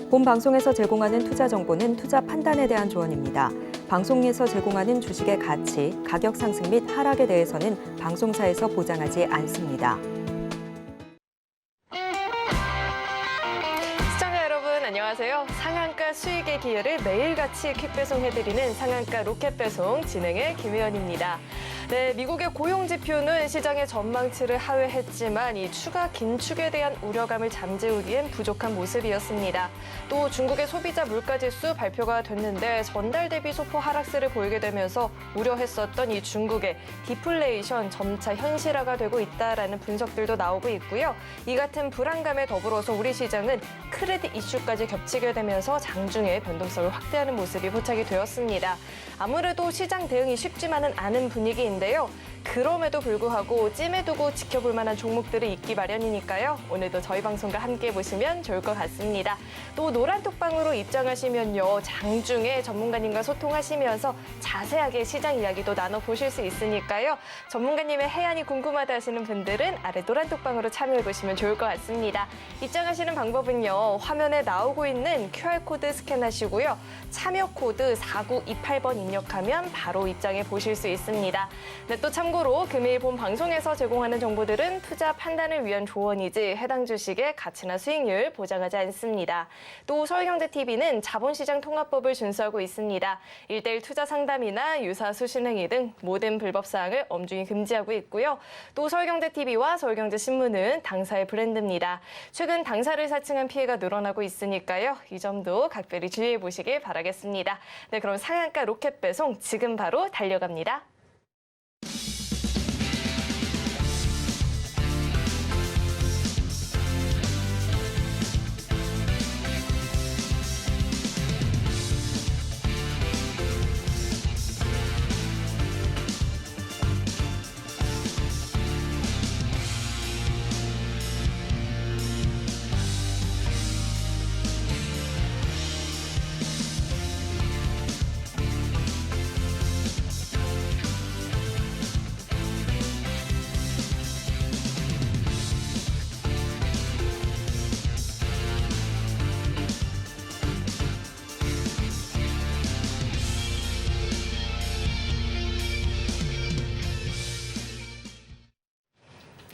본 방송에서 제공하는 투자 정보는 투자 판단에 대한 조언입니다. 방송에서 제공하는 주식의 가치, 가격 상승 및 하락에 대해서는 방송사에서 보장하지 않습니다. 시청자 여러분 안녕하세요. 상한가 수익의 기회를 매일같이 퀵배송해드리는 상한가 로켓배송 진행의 김혜연입니다. 네, 미국의 고용지표는 시장의 전망치를 하회했지만 이 추가 긴축에 대한 우려감을 잠재우기엔 부족한 모습이었습니다. 또 중국의 소비자 물가지수 발표가 됐는데 전달 대비 소폭 하락세를 보이게 되면서 우려했었던 이 중국의 디플레이션 점차 현실화가 되고 있다라는 분석들도 나오고 있고요. 이 같은 불안감에 더불어서 우리 시장은 크레딧 이슈까지 겹치게 되면서 장중에 변동성을 확대하는 모습이 포착이 되었습니다. 아무래도 시장 대응이 쉽지만은 않은 분위기인데요. 그럼에도 불구하고 찜에 두고 지켜볼 만한 종목들이 있기 마련이니까요. 오늘도 저희 방송과 함께 보시면 좋을 것 같습니다. 또 노란톡방으로 입장하시면요. 장중에 전문가님과 소통하시면서 자세하게 시장 이야기도 나눠보실 수 있으니까요. 전문가님의 해안이 궁금하다 하시는 분들은 아래 노란톡방으로 참여해보시면 좋을 것 같습니다. 입장하시는 방법은요. 화면에 나오고 있는 QR코드 스캔하시고요. 참여 코드 4928번 입력하면 바로 입장해 보실 수 있습니다. 네, 또 참고로 금일 본 방송에서 제공하는 정보들은 투자 판단을 위한 조언이지 해당 주식의 가치나 수익률 보장하지 않습니다. 또 서울경제TV는 자본시장 통합법을 준수하고 있습니다. 1:1 투자 상담이나 유사 수신행위 등 모든 불법 사항을 엄중히 금지하고 있고요. 또 서울경제TV와 서울경제신문은 당사의 브랜드입니다. 최근 당사를 사칭한 피해가 늘어나고 있으니까요. 이 점도 각별히 주의해 보시길 바라겠습니다. 네, 그럼 상한가 로켓 배송 지금 바로 달려갑니다.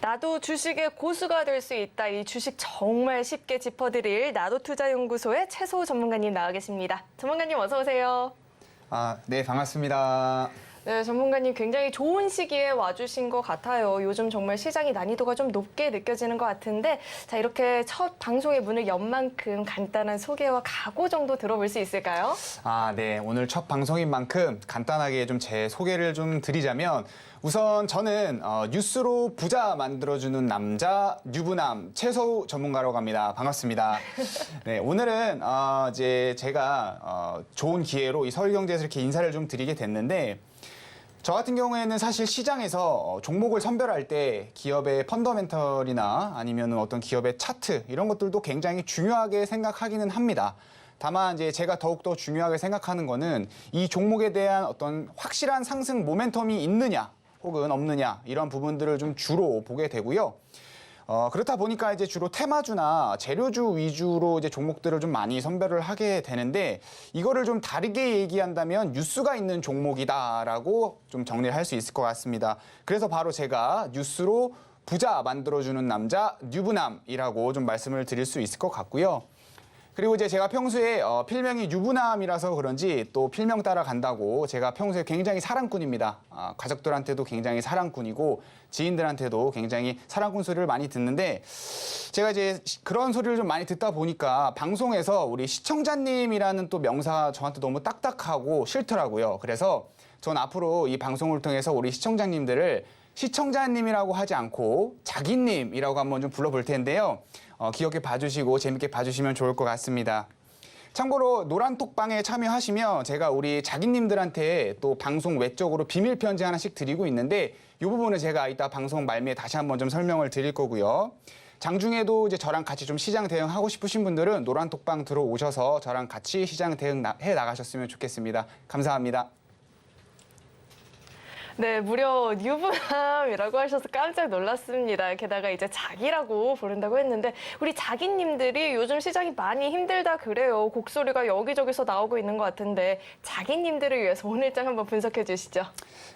나도 주식의 고수가 될 수 있다. 이 주식 정말 쉽게 짚어드릴 나도투자연구소의 최소호 전문가님 나와 계십니다. 전문가님 어서 오세요. 네, 반갑습니다. 네, 전문가님 굉장히 좋은 시기에 와주신 것 같아요. 요즘 정말 시장이 난이도가 좀 높게 느껴지는 것 같은데 자, 이렇게 첫 방송의 문을 연 만큼 간단한 소개와 각오 정도 들어볼 수 있을까요? 네, 오늘 첫 방송인 만큼 간단하게 좀 제 소개를 좀 드리자면 우선 저는 뉴스로 부자 만들어주는 남자 유부남 최소호 전문가라고 합니다. 반갑습니다. 네, 오늘은 이제 제가 좋은 기회로 이 서울경제에서 이렇게 인사를 좀 드리게 됐는데 저 같은 경우에는 사실 시장에서 종목을 선별할 때 기업의 펀더멘털이나 아니면 어떤 기업의 차트 이런 것들도 굉장히 중요하게 생각하기는 합니다. 다만 이제 제가 더욱더 중요하게 생각하는 거는 이 종목에 대한 어떤 확실한 상승 모멘텀이 있느냐 혹은 없느냐 이런 부분들을 좀 주로 보게 되고요. 그렇다 보니까 이제 주로 테마주나 재료주 위주로 이제 종목들을 좀 많이 선별을 하게 되는데 이거를 좀 다르게 얘기한다면 뉴스가 있는 종목이다라고 좀 정리를 할 수 있을 것 같습니다. 그래서 바로 제가 뉴스로 부자 만들어주는 남자 유부남이라고 좀 말씀을 드릴 수 있을 것 같고요. 그리고 이제 제가 평소에 필명이 유부남이라서 그런지 또 필명 따라 간다고 제가 평소에 굉장히 사랑꾼입니다. 가족들한테도 굉장히 사랑꾼이고 지인들한테도 굉장히 사랑꾼 소리를 많이 듣는데 제가 이제 그런 소리를 좀 많이 듣다 보니까 방송에서 우리 시청자님이라는 또 명사가 저한테 너무 딱딱하고 싫더라고요. 그래서 전 앞으로 이 방송을 통해서 우리 시청자님들을 시청자님이라고 하지 않고 자기님이라고 한번 좀 불러볼 텐데요. 기억해 봐주시고 재밌게 봐주시면 좋을 것 같습니다. 참고로 노란톡방에 참여하시면 제가 우리 자기님들한테 또 방송 외적으로 비밀 편지 하나씩 드리고 있는데 이 부분은 제가 이따 방송 말미에 다시 한번 좀 설명을 드릴 거고요. 장중에도 이제 저랑 같이 좀 시장 대응하고 싶으신 분들은 노란톡방 들어오셔서 저랑 같이 시장 대응해 나가셨으면 좋겠습니다. 감사합니다. 네, 무려 유부남이라고 하셔서 깜짝 놀랐습니다. 게다가 이제 자기라고 부른다고 했는데 우리 자기님들이 요즘 시장이 많이 힘들다 그래요. 곡소리가 여기저기서 나오고 있는 것 같은데 자기님들을 위해서 오늘 일정 한번 분석해 주시죠.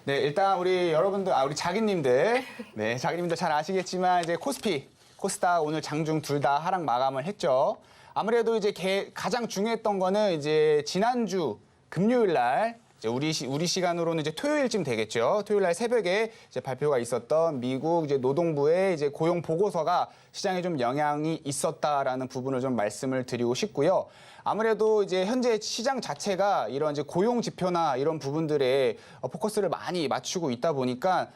네, 일단 우리 여러분들, 우리 자기님들, 네, 자기님들 잘 아시겠지만 이제 코스피, 코스닥 오늘 장중 둘 다 하락 마감을 했죠. 아무래도 이제 가장 중요했던 거는 이제 지난주 금요일 날 이제 우리 시간으로는 이제 토요일쯤 되겠죠. 토요일 날 새벽에 이제 발표가 있었던 미국 이제 노동부의 이제 고용 보고서가 시장에 좀 영향이 있었다라는 부분을 좀 말씀을 드리고 싶고요. 아무래도 이제 현재 시장 자체가 이런 이제 고용 지표나 이런 부분들에 포커스를 많이 맞추고 있다 보니까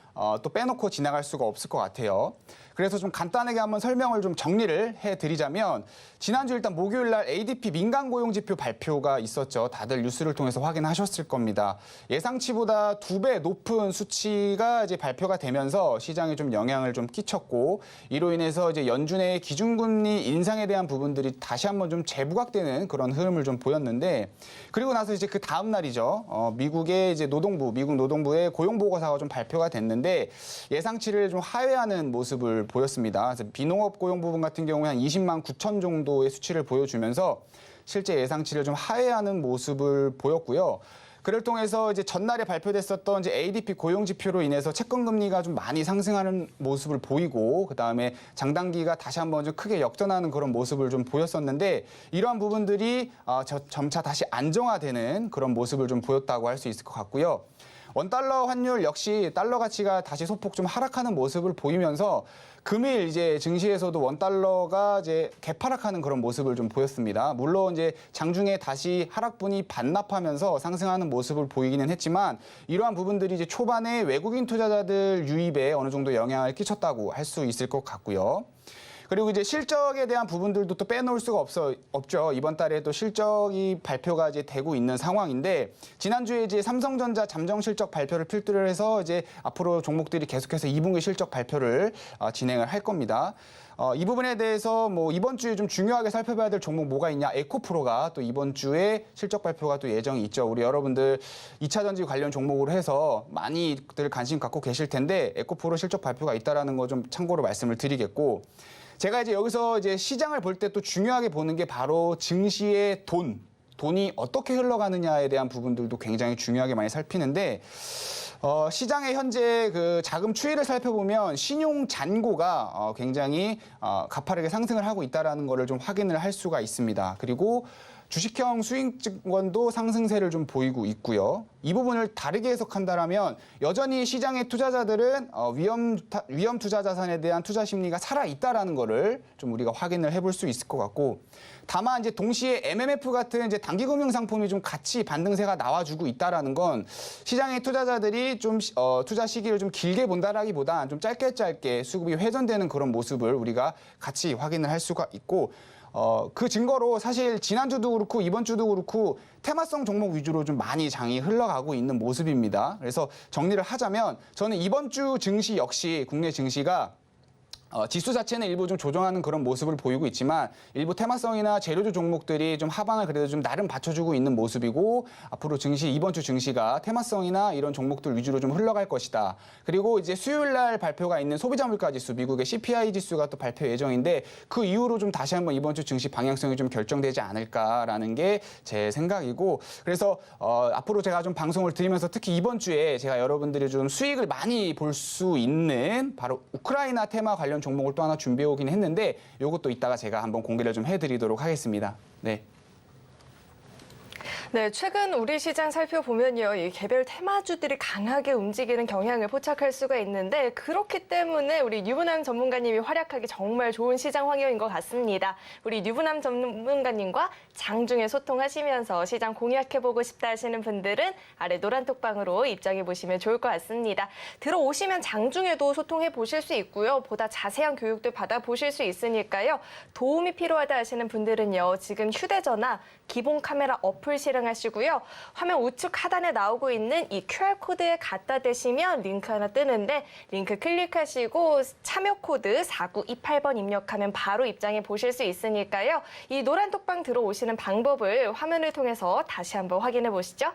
또 빼놓고 지나갈 수가 없을 것 같아요. 그래서 좀 간단하게 한번 설명을 좀 정리를 해드리자면 지난주 일단 목요일 날 ADP 민간 고용 지표 발표가 있었죠. 다들 뉴스를 통해서 확인하셨을 겁니다. 예상치보다 2배 높은 수치가 이제 발표가 되면서 시장에 좀 영향을 좀 끼쳤고 이로 인해서 이제 연준의 기준금리 인상에 대한 부분들이 다시 한번 좀 재부각되는 그런 흐름을 좀 보였는데 그리고 나서 이제 그 다음 날이죠. 미국의 이제 미국 노동부의 고용 보고서가 좀 발표가 됐는데 예상치를 좀 하회하는 모습을 보였습니다. 그래서 비농업 고용 부분 같은 경우에 한 20만 9천 정도의 수치를 보여주면서 실제 예상치를 좀 하회하는 모습을 보였고요. 그를 통해서 이제 전날에 발표됐었던 이제 ADP 고용 지표로 인해서 채권 금리가 좀 많이 상승하는 모습을 보이고 그다음에 장단기가 다시 한번 좀 크게 역전하는 그런 모습을 좀 보였었는데 이러한 부분들이 점차 다시 안정화되는 그런 모습을 좀 보였다고 할 수 있을 것 같고요. 원달러 환율 역시 달러 가치가 다시 소폭 좀 하락하는 모습을 보이면서 금일 이제 증시에서도 원달러가 이제 개파락하는 그런 모습을 좀 보였습니다. 물론 이제 장중에 다시 하락분이 반납하면서 상승하는 모습을 보이기는 했지만 이러한 부분들이 이제 초반에 외국인 투자자들 유입에 어느 정도 영향을 끼쳤다고 할 수 있을 것 같고요. 그리고 이제 실적에 대한 부분들도 또 빼놓을 수가 없죠. 이번 달에 또 실적이 발표가 이제 되고 있는 상황인데 지난주에 이제 삼성전자 잠정 실적 발표를 필두로 해서 이제 앞으로 종목들이 계속해서 2분기 실적 발표를 진행을 할 겁니다. 이 부분에 대해서 뭐 이번 주에 좀 중요하게 살펴봐야 될 종목 뭐가 있냐? 에코프로가 또 이번 주에 실적 발표가 또 예정이 있죠. 우리 여러분들 2차 전지 관련 종목으로 해서 많이들 관심 갖고 계실 텐데 에코프로 실적 발표가 있다라는 거 좀 참고로 말씀을 드리겠고. 제가 이제 여기서 이제 시장을 볼 때 또 중요하게 보는 게 바로 증시의 돈이 어떻게 흘러가느냐에 대한 부분들도 굉장히 중요하게 많이 살피는데 시장의 현재 그 자금 추이를 살펴보면 신용 잔고가 굉장히 가파르게 상승을 하고 있다라는 거를 좀 확인을 할 수가 있습니다. 그리고 주식형 수익증권도 상승세를 좀 보이고 있고요. 이 부분을 다르게 해석한다면 여전히 시장의 투자자들은 위험 투자 자산에 대한 투자 심리가 살아 있다라는 거를 좀 우리가 확인을 해볼 수 있을 것 같고, 다만 이제 동시에 MMF 같은 이제 단기 금융 상품이 좀 같이 반등세가 나와주고 있다라는 건 시장의 투자자들이 좀 투자 시기를 좀 길게 본다라기보단 좀 짧게 수급이 회전되는 그런 모습을 우리가 같이 확인을 할 수가 있고. 그 증거로 사실 지난주도 그렇고 이번 주도 그렇고 테마성 종목 위주로 좀 많이 장이 흘러가고 있는 모습입니다. 그래서 정리를 하자면 저는 이번 주 증시 역시 국내 증시가 지수 자체는 일부 좀 조정하는 그런 모습을 보이고 있지만 일부 테마성이나 재료주 종목들이 좀 하방을 그래도 좀 나름 받쳐주고 있는 모습이고, 앞으로 이번 주 증시가 테마성이나 이런 종목들 위주로 좀 흘러갈 것이다. 그리고 이제 수요일 날 발표가 있는 소비자 물가 지수, 미국의 CPI 지수가 또 발표 예정인데 그 이후로 좀 다시 한번 이번 주 증시 방향성이 좀 결정되지 않을까라는 게 제 생각이고, 그래서 앞으로 제가 좀 방송을 드리면서 특히 이번 주에 제가 여러분들이 좀 수익을 많이 볼 수 있는 바로 우크라이나 테마 관련 종목을 또 하나 준비해 오긴 했는데 이것도 이따가 제가 한번 공개를 좀 해드리도록 하겠습니다. 네. 네, 최근 우리 시장 살펴보면요, 이 개별 테마주들이 강하게 움직이는 경향을 포착할 수가 있는데, 그렇기 때문에 우리 유부남 전문가님이 활약하기 정말 좋은 시장 환경인 것 같습니다. 우리 유부남 전문가님과 장중에 소통하시면서 시장 공략해보고 싶다 하시는 분들은 아래 노란 톡방으로 입장해 보시면 좋을 것 같습니다. 들어오시면 장중에도 소통해 보실 수 있고요, 보다 자세한 교육도 받아보실 수 있으니까요. 도움이 필요하다 하시는 분들은요, 지금 휴대전화 기본 카메라 어플 실행하시고요. 화면 우측 하단에 나오고 있는 이 QR코드에 갖다 대시면 링크 하나 뜨는데 링크 클릭하시고 참여 코드 4928번 입력하면 바로 입장해 보실 수 있으니까요. 이 노란 톡방 들어오시는 방법을 화면을 통해서 다시 한번 확인해 보시죠.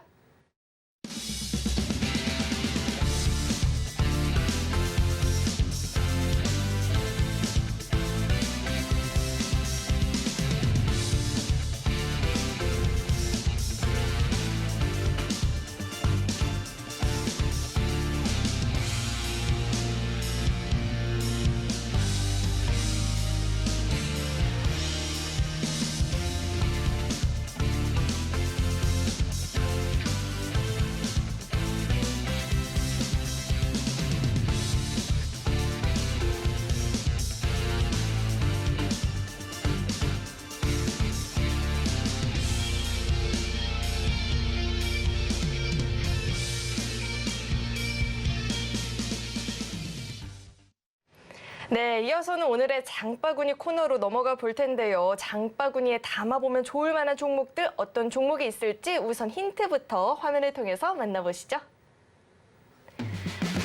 네, 이어서는 오늘의 장바구니 코너로 넘어가 볼 텐데요. 장바구니에 담아보면 좋을 만한 종목들 어떤 종목이 있을지 우선 힌트부터 화면을 통해서 만나보시죠.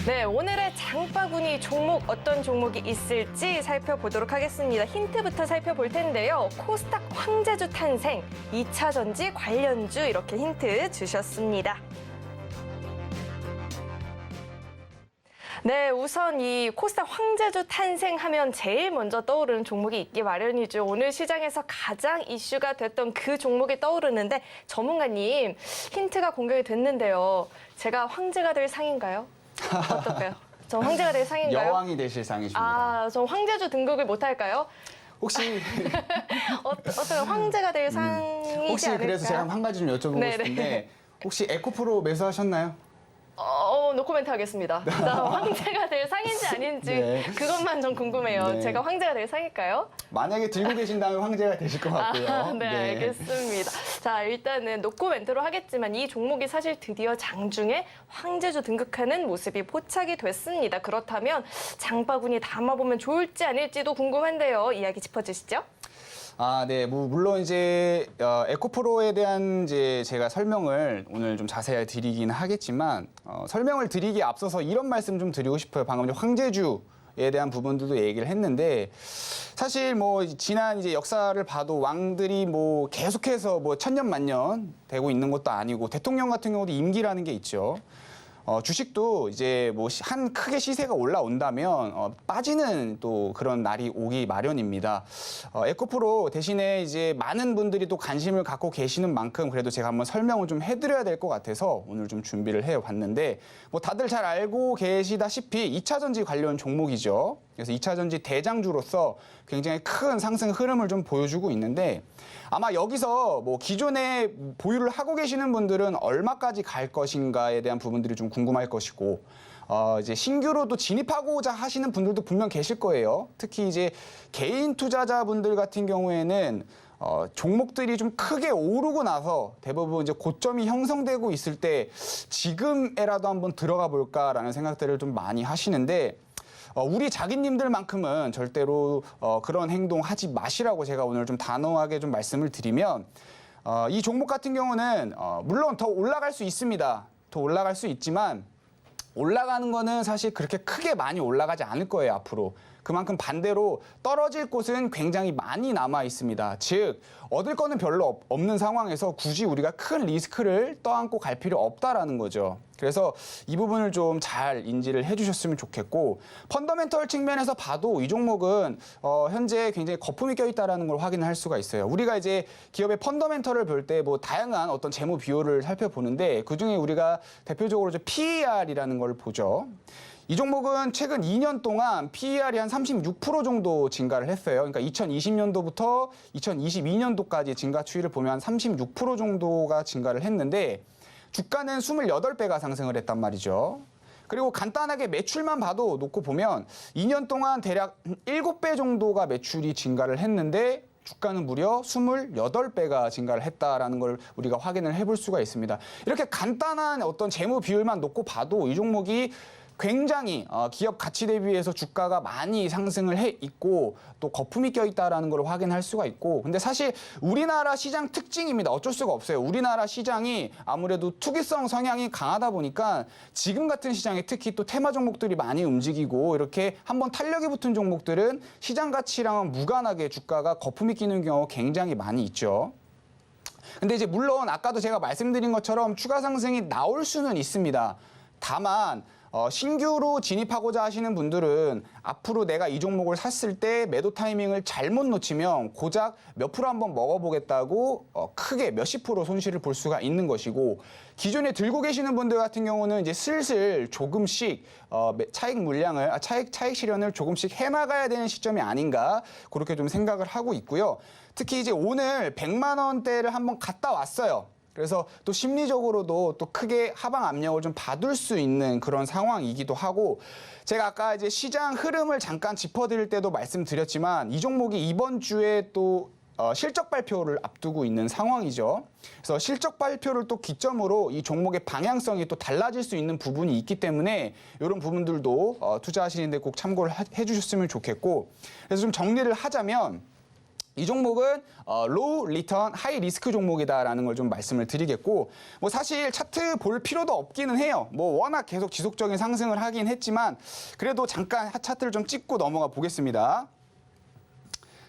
네, 오늘의 장바구니 종목 어떤 종목이 있을지 살펴보도록 하겠습니다. 힌트부터 살펴볼 텐데요. 코스닥 황제주 탄생, 2차 전지 관련주 이렇게 힌트 주셨습니다. 네, 우선 이 코스닥 황제주 탄생하면 제일 먼저 떠오르는 종목이 있기 마련이죠. 오늘 시장에서 가장 이슈가 됐던 그 종목이 떠오르는데 전문가님 힌트가 공개가 됐는데요. 제가 황제가 될 상인가요? 어떨까요? 저 황제가 될 상인가요? 여왕이 되실 상이십니다. 아, 저 황제주 등극을 못할까요? 혹시 어떤 황제가 될 상이지 혹시 않을까? 그래서 제가 한 가지 좀 여쭤보고 네네. 싶은데 혹시 에코프로 매수하셨나요? 노코멘트 하겠습니다. 나 황제가 될 상인지 아닌지 네. 그것만 좀 궁금해요. 네. 제가 황제가 될 상일까요? 만약에 들고 계신다면 황제가 되실 것 같고요. 네, 알겠습니다. 자, 일단은 노코멘트로 하겠지만 이 종목이 사실 드디어 장중에 황제주 등극하는 모습이 포착이 됐습니다. 그렇다면 장바구니 담아보면 좋을지 아닐지도 궁금한데요. 이야기 짚어주시죠. 아, 네. 물론 이제 에코프로에 대한 이제 제가 설명을 오늘 좀 자세히 드리긴 하겠지만 설명을 드리기에 앞서서 이런 말씀 좀 드리고 싶어요. 방금 이제 황제주에 대한 부분들도 얘기를 했는데 사실 뭐 지난 이제 역사를 봐도 왕들이 뭐 계속해서 뭐 천년 만년 되고 있는 것도 아니고 대통령 같은 경우도 임기라는 게 있죠. 주식도 이제 뭐 한 크게 시세가 올라온다면 빠지는 또 그런 날이 오기 마련입니다. 에코프로 대신에 이제 많은 분들이 또 관심을 갖고 계시는 만큼 그래도 제가 한번 설명을 좀 해드려야 될 것 같아서 오늘 좀 준비를 해봤는데 뭐 다들 잘 알고 계시다시피 2차 전지 관련 종목이죠. 그래서 2차 전지 대장주로서 굉장히 큰 상승 흐름을 좀 보여주고 있는데 아마 여기서 뭐 기존에 보유를 하고 계시는 분들은 얼마까지 갈 것인가에 대한 부분들이 좀 궁금할 것이고 이제 신규로도 진입하고자 하시는 분들도 분명 계실 거예요. 특히 이제 개인 투자자분들 같은 경우에는 종목들이 좀 크게 오르고 나서 대부분 이제 고점이 형성되고 있을 때 지금에라도 한번 들어가 볼까라는 생각들을 좀 많이 하시는데 우리 자기님들만큼은 절대로 그런 행동 하지 마시라고 제가 오늘 좀 단호하게 좀 말씀을 드리면 이 종목 같은 경우는 물론 더 올라갈 수 있습니다. 더 올라갈 수 있지만 올라가는 거는 사실 그렇게 크게 많이 올라가지 않을 거예요, 앞으로. 그만큼 반대로 떨어질 곳은 굉장히 많이 남아 있습니다. 즉, 얻을 거는 별로 없는 상황에서 굳이 우리가 큰 리스크를 떠안고 갈 필요 없다라는 거죠. 그래서 이 부분을 좀 잘 인지를 해주셨으면 좋겠고 펀더멘털 측면에서 봐도 이 종목은 현재 굉장히 거품이 껴있다라는 걸 확인할 수가 있어요. 우리가 이제 기업의 펀더멘털을 볼 때 뭐 다양한 어떤 재무 비율을 살펴보는데 그중에 우리가 대표적으로 이제 PER이라는 걸 보죠. 이 종목은 최근 2년 동안 PER이 한 36% 정도 증가를 했어요. 그러니까 2020년도부터 2022년도까지 증가 추이를 보면 36% 정도가 증가를 했는데 주가는 28배가 상승을 했단 말이죠. 그리고 간단하게 매출만 봐도 놓고 보면 2년 동안 대략 7배 정도가 매출이 증가를 했는데 주가는 무려 28배가 증가를 했다라는 걸 우리가 확인을 해볼 수가 있습니다. 이렇게 간단한 어떤 재무 비율만 놓고 봐도 이 종목이 굉장히 기업 가치 대비해서 주가가 많이 상승을 해 있고 또 거품이 껴있다라는 걸 확인할 수가 있고 근데 사실 우리나라 시장 특징입니다. 어쩔 수가 없어요. 우리나라 시장이 아무래도 투기성 성향이 강하다 보니까 지금 같은 시장에 특히 또 테마 종목들이 많이 움직이고 이렇게 한번 탄력이 붙은 종목들은 시장 가치랑은 무관하게 주가가 거품이 끼는 경우가 굉장히 많이 있죠. 근데 이제 물론 아까도 제가 말씀드린 것처럼 추가 상승이 나올 수는 있습니다. 다만 신규로 진입하고자 하시는 분들은 앞으로 내가 이 종목을 샀을 때 매도 타이밍을 잘못 놓치면 고작 몇 프로 한번 먹어보겠다고 크게 몇십 프로 손실을 볼 수가 있는 것이고 기존에 들고 계시는 분들 같은 경우는 이제 슬슬 조금씩 차익 실현을 조금씩 해나가야 되는 시점이 아닌가 그렇게 좀 생각을 하고 있고요. 특히 이제 오늘 100만 원대를 한번 갔다 왔어요. 그래서 또 심리적으로도 또 크게 하방 압력을 좀 받을 수 있는 그런 상황이기도 하고 제가 아까 이제 시장 흐름을 잠깐 짚어드릴 때도 말씀드렸지만 이 종목이 이번 주에 또 실적 발표를 앞두고 있는 상황이죠. 그래서 실적 발표를 또 기점으로 이 종목의 방향성이 또 달라질 수 있는 부분이 있기 때문에 이런 부분들도 투자하시는데 꼭 참고를 해주셨으면 좋겠고, 그래서 좀 정리를 하자면 이 종목은 로우 리턴 하이 리스크 종목이다라는 걸 좀 말씀을 드리겠고, 뭐 사실 차트 볼 필요도 없기는 해요. 뭐 워낙 계속 지속적인 상승을 하긴 했지만 그래도 잠깐 차트를 좀 찍고 넘어가 보겠습니다.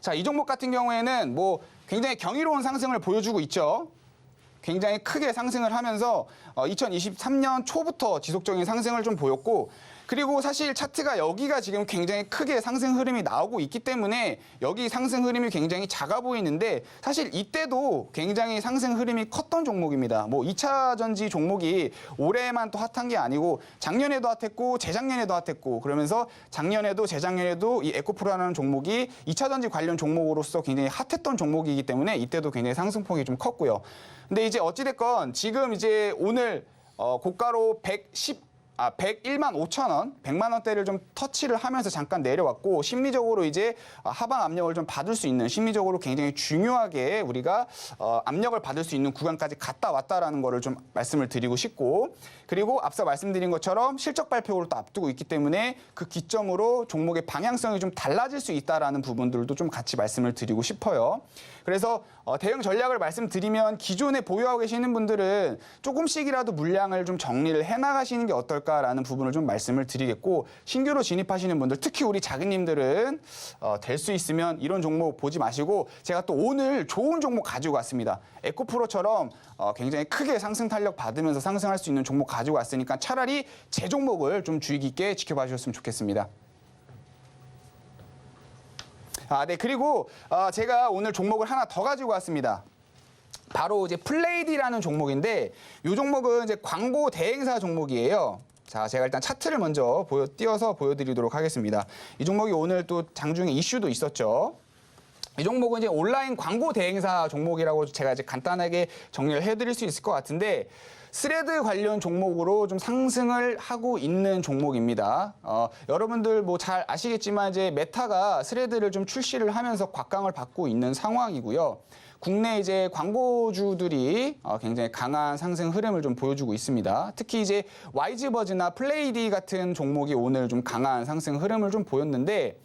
자, 이 종목 같은 경우에는 뭐 굉장히 경이로운 상승을 보여주고 있죠. 굉장히 크게 상승을 하면서 2023년 초부터 지속적인 상승을 좀 보였고, 그리고 사실 차트가 여기가 지금 굉장히 크게 상승 흐름이 나오고 있기 때문에 여기 상승 흐름이 굉장히 작아 보이는데, 사실 이때도 굉장히 상승 흐름이 컸던 종목입니다. 뭐 2차 전지 종목이 올해만 또 핫한 게 아니고 작년에도 핫했고 재작년에도 핫했고, 그러면서 작년에도 재작년에도 이 에코프로라는 종목이 2차 전지 관련 종목으로서 굉장히 핫했던 종목이기 때문에 이때도 굉장히 상승폭이 좀 컸고요. 근데 이제 어찌됐건 지금 이제 오늘 고가로 101만 5천 원, 100만 원대를 좀 터치를 하면서 잠깐 내려왔고, 심리적으로 이제 하방 압력을 좀 받을 수 있는, 심리적으로 굉장히 중요하게 우리가 압력을 받을 수 있는 구간까지 갔다 왔다라는 거를 좀 말씀을 드리고 싶고, 그리고 앞서 말씀드린 것처럼 실적 발표를 또 앞두고 있기 때문에 그 기점으로 종목의 방향성이 좀 달라질 수 있다라는 부분들도 좀 같이 말씀을 드리고 싶어요. 그래서 대응 전략을 말씀드리면, 기존에 보유하고 계시는 분들은 조금씩이라도 물량을 좀 정리를 해나가시는 게 어떨까라는 부분을 좀 말씀을 드리겠고, 신규로 진입하시는 분들, 특히 우리 자기님들은 될 수 있으면 이런 종목 보지 마시고, 제가 또 오늘 좋은 종목 가지고 왔습니다. 에코프로처럼 굉장히 크게 상승 탄력 받으면서 상승할 수 있는 종목 가지고 왔으니까 차라리 제 종목을 좀 주의 깊게 지켜봐 주셨으면 좋겠습니다. 네, 그리고 제가 오늘 종목을 하나 더 가지고 왔습니다. 바로 이제 플레이디라는 종목인데, 이 종목은 이제 광고 대행사 종목이에요. 자, 제가 일단 차트를 먼저 띄워서 보여드리도록 하겠습니다. 이 종목이 오늘 또 장중에 이슈도 있었죠. 이 종목은 이제 온라인 광고 대행사 종목이라고 제가 이제 간단하게 정리를 해드릴 수 있을 것 같은데, 스레드 관련 종목으로 좀 상승을 하고 있는 종목입니다. 여러분들 뭐 잘 아시겠지만 이제 메타가 스레드를 좀 출시를 하면서 곽강을 받고 있는 상황이고요. 국내 이제 광고주들이 굉장히 강한 상승 흐름을 좀 보여주고 있습니다. 특히 이제 와이즈버즈나 플레이디 같은 종목이 오늘 좀 강한 상승 흐름을 좀 보였는데,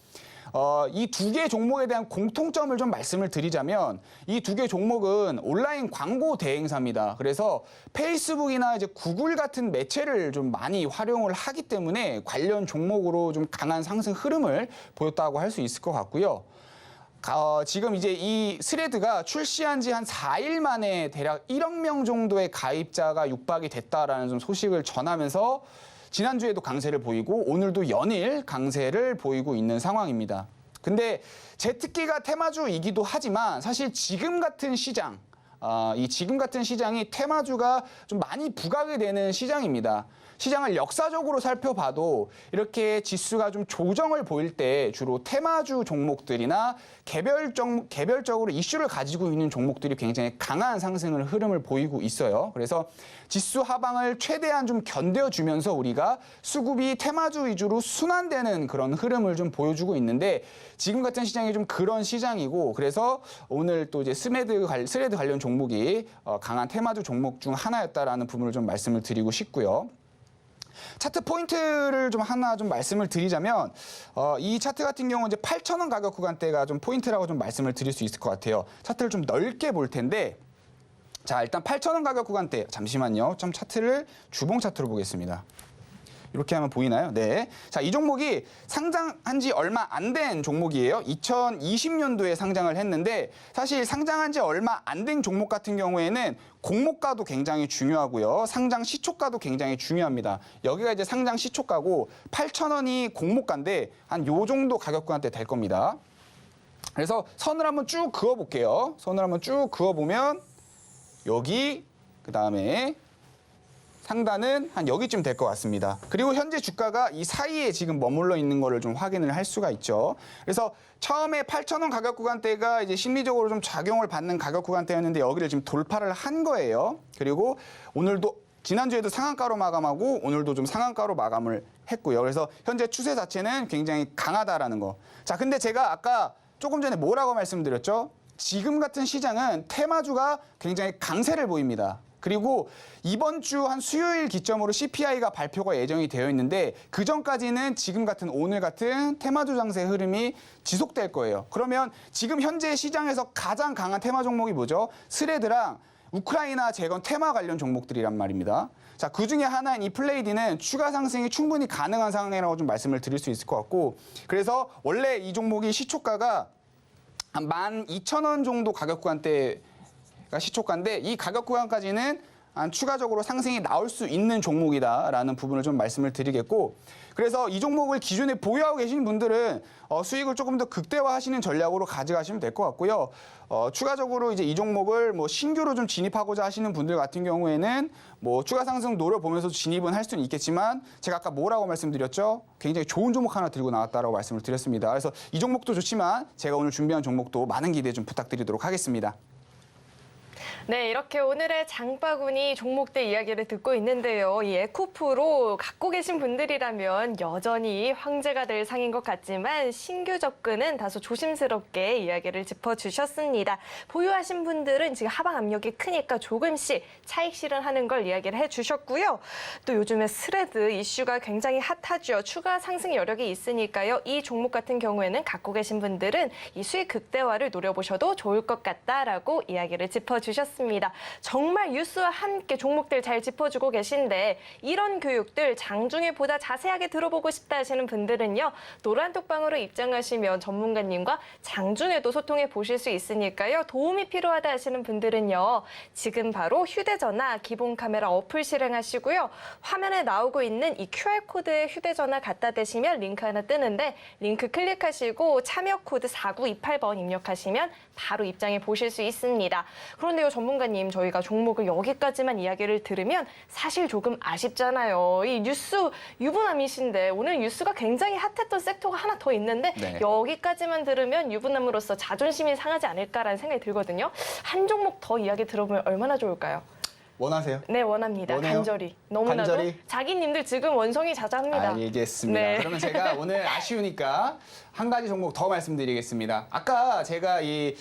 이 두 개 종목에 대한 공통점을 좀 말씀을 드리자면, 이 두 개 종목은 온라인 광고 대행사입니다. 그래서 페이스북이나 이제 구글 같은 매체를 좀 많이 활용을 하기 때문에 관련 종목으로 좀 강한 상승 흐름을 보였다고 할 수 있을 것 같고요. 지금 이제 이 스레드가 출시한 지 한 4일 만에 대략 1억 명 정도의 가입자가 육박이 됐다라는 좀 소식을 전하면서 지난주에도 강세를 보이고 오늘도 연일 강세를 보이고 있는 상황입니다. 근데 제 특기가 테마주이기도 하지만 사실 지금 같은 시장, 지금 같은 시장이 테마주가 좀 많이 부각이 되는 시장입니다. 시장을 역사적으로 살펴봐도 이렇게 지수가 좀 조정을 보일 때 주로 테마주 종목들이나 개별적으로 이슈를 가지고 있는 종목들이 굉장히 강한 상승을 흐름을 보이고 있어요. 그래서 지수 하방을 최대한 좀 견뎌주면서 우리가 수급이 테마주 위주로 순환되는 그런 흐름을 좀 보여주고 있는데, 지금 같은 시장이 좀 그런 시장이고, 그래서 오늘 또 이제 스레드 관련 종목이 강한 테마주 종목 중 하나였다라는 부분을 좀 말씀을 드리고 싶고요. 차트 포인트를 좀 하나 좀 말씀을 드리자면, 이 차트 같은 경우는 이제 8,000원 가격 구간대가 좀 포인트라고 좀 말씀을 드릴 수 있을 것 같아요. 차트를 좀 넓게 볼 텐데, 자, 일단 8,000원 가격 구간대, 잠시만요. 좀 차트를 주봉 차트로 보겠습니다. 이렇게 하면 보이나요? 네. 자, 이 종목이 상장한 지 얼마 안 된 종목이에요. 2020년도에 상장을 했는데, 사실 상장한 지 얼마 안 된 종목 같은 경우에는 공모가도 굉장히 중요하고요. 상장 시초가도 굉장히 중요합니다. 여기가 이제 상장 시초가고 8,000원이 공모가인데 한 요 정도 가격 구간대 될 겁니다. 그래서 선을 한번 쭉 그어 볼게요. 선을 한번 쭉 그어 보면 여기, 그다음에 상단은 한 여기쯤 될 것 같습니다. 그리고 현재 주가가 이 사이에 지금 머물러 있는 거를 좀 확인을 할 수가 있죠. 그래서 처음에 8,000원 가격 구간대가 이제 심리적으로 좀 작용을 받는 가격 구간대였는데 여기를 지금 돌파를 한 거예요. 그리고 오늘도 지난주에도 상한가로 마감하고 오늘도 좀 상한가로 마감을 했고요. 그래서 현재 추세 자체는 굉장히 강하다라는 거. 자, 근데 제가 아까 조금 전에 뭐라고 말씀드렸죠? 지금 같은 시장은 테마주가 굉장히 강세를 보입니다. 그리고 이번 주 한 수요일 기점으로 CPI가 발표가 예정이 되어 있는데 그 전까지는 지금 같은 오늘 같은 테마주 장세 흐름이 지속될 거예요. 그러면 지금 현재 시장에서 가장 강한 테마 종목이 뭐죠? 스레드랑 우크라이나 재건 테마 관련 종목들이란 말입니다. 자, 그 중에 하나인 이 플레이디는 추가 상승이 충분히 가능한 상황이라고 좀 말씀을 드릴 수 있을 것 같고, 그래서 원래 이 종목이 시초가가 한 12,000원 정도 가격 구간대가 시초가인데 이 가격 구간까지는 한 추가적으로 상승이 나올 수 있는 종목이다라는 부분을 좀 말씀을 드리겠고, 그래서 이 종목을 기존에 보유하고 계신 분들은 수익을 조금 더 극대화하시는 전략으로 가져가시면 될 것 같고요. 추가적으로 이제 이 종목을 뭐 신규로 좀 진입하고자 하시는 분들 같은 경우에는 뭐 추가 상승 노려보면서 진입은 할 수는 있겠지만 제가 아까 뭐라고 말씀드렸죠? 굉장히 좋은 종목 하나 들고 나왔다라고 말씀을 드렸습니다. 그래서 이 종목도 좋지만 제가 오늘 준비한 종목도 많은 기대 좀 부탁드리도록 하겠습니다. 네, 이렇게 오늘의 장바구니 종목들 이야기를 듣고 있는데요. 이 에코프로 갖고 계신 분들이라면 여전히 황제가 될 상인 것 같지만 신규 접근은 다소 조심스럽게 이야기를 짚어주셨습니다. 보유하신 분들은 지금 하방 압력이 크니까 조금씩 차익 실현하는 걸 이야기를 해주셨고요. 또 요즘에 스레드 이슈가 굉장히 핫하죠. 추가 상승 여력이 있으니까요. 이 종목 같은 경우에는 갖고 계신 분들은 이 수익 극대화를 노려보셔도 좋을 것 같다라고 이야기를 짚어주셨습니다. 정말 뉴스와 함께 종목들 잘 짚어주고 계신데 이런 교육들 장중에 보다 자세하게 들어보고 싶다 하시는 분들은요. 노란톡방으로 입장하시면 전문가님과 장중에도 소통해 보실 수 있으니까요. 도움이 필요하다 하시는 분들은요. 지금 바로 휴대전화 기본 카메라 어플 실행하시고요. 화면에 나오고 있는 이 QR코드에 휴대전화 갖다 대시면 링크 하나 뜨는데 링크 클릭하시고 참여 코드 4928번 입력하시면 바로 입장해 보실 수 있습니다. 그런데요. 전문가님, 저희가 종목을 여기까지만 이야기를 들으면 사실 조금 아쉽잖아요. 이 뉴스 유부남이신데 오늘 뉴스가 굉장히 핫했던 섹터가 하나 더 있는데 네. 여기까지만 들으면 유부남으로서 자존심이 상하지 않을까라는 생각이 들거든요. 한 종목 더 이야기 들어보면 얼마나 좋을까요? 원하세요? 네, 원합니다. 원해요? 간절히. 너무나도. 간절히? 자기님들 지금 원성이 자자합니다. 알겠습니다. 네. 그러면 제가 오늘 아쉬우니까 한 가지 종목 더 말씀드리겠습니다. 아까 제가 이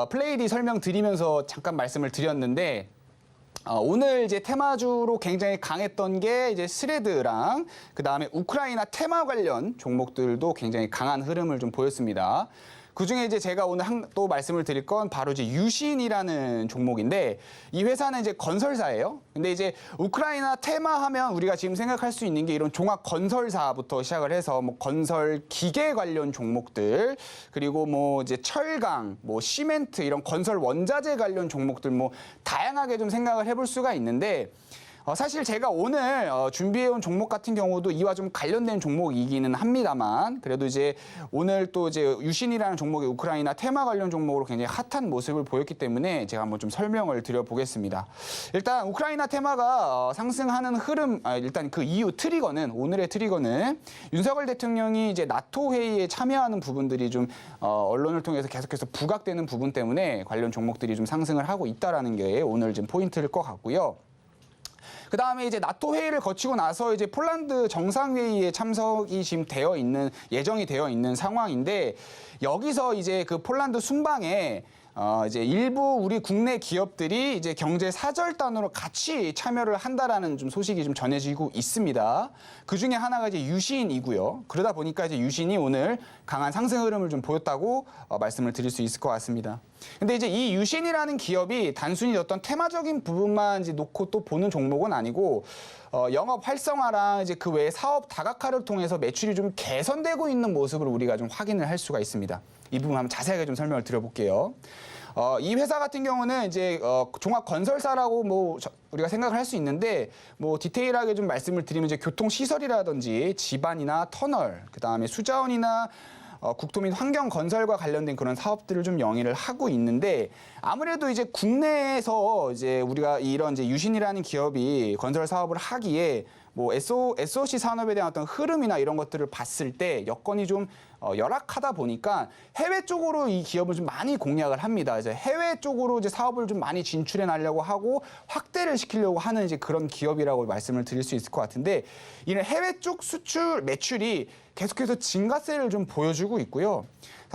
플레이디 설명드리면서 잠깐 말씀을 드렸는데 오늘 이제 테마주로 굉장히 강했던 게 이제 스레드랑 그 다음에 우크라이나 테마 관련 종목들도 굉장히 강한 흐름을 좀 보였습니다. 그 중에 이제 제가 오늘 또 말씀을 드릴 건 바로 이제 유신이라는 종목인데 이 회사는 이제 건설사예요. 근데 이제 우크라이나 테마 하면 우리가 지금 생각할 수 있는 게 이런 종합 건설사부터 시작을 해서 뭐 건설 기계 관련 종목들 그리고 뭐 이제 철강, 뭐 시멘트 이런 건설 원자재 관련 종목들 뭐 다양하게 좀 생각을 해볼 수가 있는데 사실 제가 오늘 준비해온 종목 같은 경우도 이와 좀 관련된 종목이기는 합니다만 그래도 이제 오늘 또 이제 유신이라는 종목이 우크라이나 테마 관련 종목으로 굉장히 핫한 모습을 보였기 때문에 제가 한번 좀 설명을 드려보겠습니다. 일단 우크라이나 테마가 상승하는 흐름, 일단 그 이유 트리거는 오늘의 트리거는 윤석열 대통령이 이제 나토 회의에 참여하는 부분들이 좀 언론을 통해서 계속해서 부각되는 부분 때문에 관련 종목들이 좀 상승을 하고 있다라는 게 오늘 좀 포인트일 것 같고요. 그 다음에 이제 나토 회의를 거치고 나서 이제 폴란드 정상회의에 참석이 지금 예정이 되어 있는 상황인데 여기서 이제 그 폴란드 순방에 이제 일부 우리 국내 기업들이 이제 경제 사절단으로 같이 참여를 한다라는 좀 소식이 좀 전해지고 있습니다. 그 중에 하나가 이제 유신이고요. 그러다 보니까 이제 유신이 오늘 강한 상승 흐름을 좀 보였다고 말씀을 드릴 수 있을 것 같습니다. 근데 이제 이 유신이라는 기업이 단순히 어떤 테마적인 부분만 이제 놓고 또 보는 종목은 아니고 영업 활성화랑 이제 그 외에 사업 다각화를 통해서 매출이 좀 개선되고 있는 모습을 우리가 좀 확인을 할 수가 있습니다. 이 부분 한번 자세하게 좀 설명을 드려볼게요. 이 회사 같은 경우는 이제 종합 건설사라고 뭐 우리가 생각을 할 수 있는데 뭐 디테일하게 좀 말씀을 드리면 이제 교통 시설이라든지 지반이나 터널, 그 다음에 수자원이나 국토 및 환경 건설과 관련된 그런 사업들을 좀 영위를 하고 있는데 아무래도 이제 국내에서 이제 우리가 이런 이제 유신이라는 기업이 건설 사업을 하기에 뭐 SOC 산업에 대한 어떤 흐름이나 이런 것들을 봤을 때 여건이 좀 열악하다 보니까 해외 쪽으로 이 기업을 좀 많이 공략을 합니다. 이제 해외 쪽으로 이제 사업을 좀 많이 진출해 나려고 하고 확대를 시키려고 하는 이제 그런 기업이라고 말씀을 드릴 수 있을 것 같은데 이런 해외 쪽 수출 매출이 계속해서 증가세를 좀 보여주고 있고요.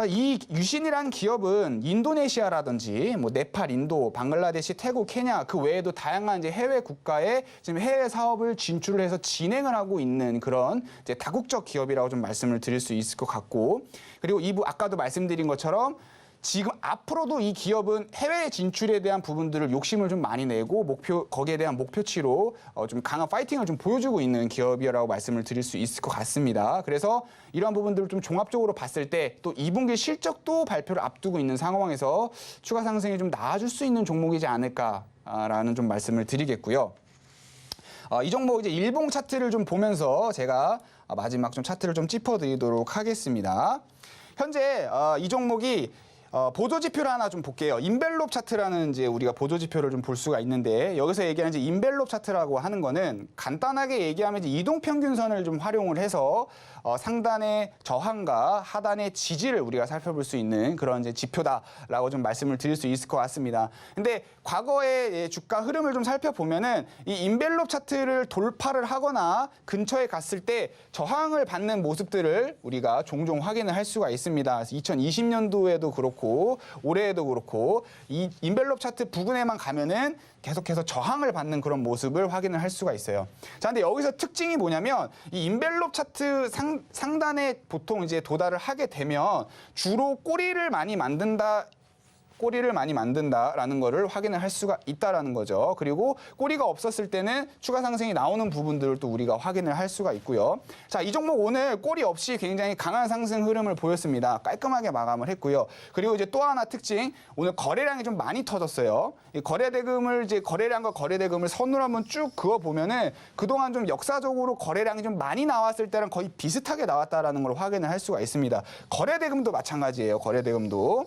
이 유신이라는 기업은 인도네시아라든지 뭐 네팔, 인도, 방글라데시, 태국, 케냐 그 외에도 다양한 이제 해외 국가에 지금 해외 사업을 진출을 해서 진행을 하고 있는 그런 이제 다국적 기업이라고 좀 말씀을 드릴 수 있을 것 같고, 그리고 아까도 말씀드린 것처럼 지금 앞으로도 이 기업은 해외 진출에 대한 부분들을 욕심을 좀 많이 내고 거기에 대한 목표치로 좀 강한 파이팅을 좀 보여주고 있는 기업이라고 말씀을 드릴 수 있을 것 같습니다. 그래서 이러한 부분들을 좀 종합적으로 봤을 때 또 2분기 실적도 발표를 앞두고 있는 상황에서 추가 상승이 좀 나아질 수 있는 종목이지 않을까라는 좀 말씀을 드리겠고요. 이 종목 이제 일봉 차트를 좀 보면서 제가 마지막 좀 차트를 좀 짚어드리도록 하겠습니다. 현재 이 종목이 보조지표를 하나 좀 볼게요. 인벨롭 차트라는 이제 우리가 보조지표를 좀 볼 수가 있는데, 여기서 얘기하는 이제 인벨롭 차트라고 하는 거는 간단하게 얘기하면 이제 이동평균선을 좀 활용을 해서 상단의 저항과 하단의 지지를 우리가 살펴볼 수 있는 그런 이제 지표다라고 좀 말씀을 드릴 수 있을 것 같습니다. 근데 과거의 주가 흐름을 좀 살펴보면은 이 인벨롭 차트를 돌파를 하거나 근처에 갔을 때 저항을 받는 모습들을 우리가 종종 확인을 할 수가 있습니다. 2020년도에도 그렇고 올해에도 그렇고 이 인벨롭 차트 부근에만 가면은 계속해서 저항을 받는 그런 모습을 확인을 할 수가 있어요. 자, 근데 여기서 특징이 뭐냐면 이 인벨롭 차트 상단에 보통 이제 도달을 하게 되면 주로 꼬리를 많이 만든다라는 거를 확인을 할 수가 있다라는 거죠. 그리고 꼬리가 없었을 때는 추가 상승이 나오는 부분들을 또 우리가 확인을 할 수가 있고요. 자, 이 종목 오늘 꼬리 없이 굉장히 강한 상승 흐름을 보였습니다. 깔끔하게 마감을 했고요. 그리고 이제 또 하나 특징, 오늘 거래량이 좀 많이 터졌어요. 이 거래량과 거래대금을 선으로 한번 쭉 그어 보면은 그동안 좀 역사적으로 거래량이 좀 많이 나왔을 때랑 거의 비슷하게 나왔다라는 걸 확인을 할 수가 있습니다. 거래대금도 마찬가지예요. 거래대금도.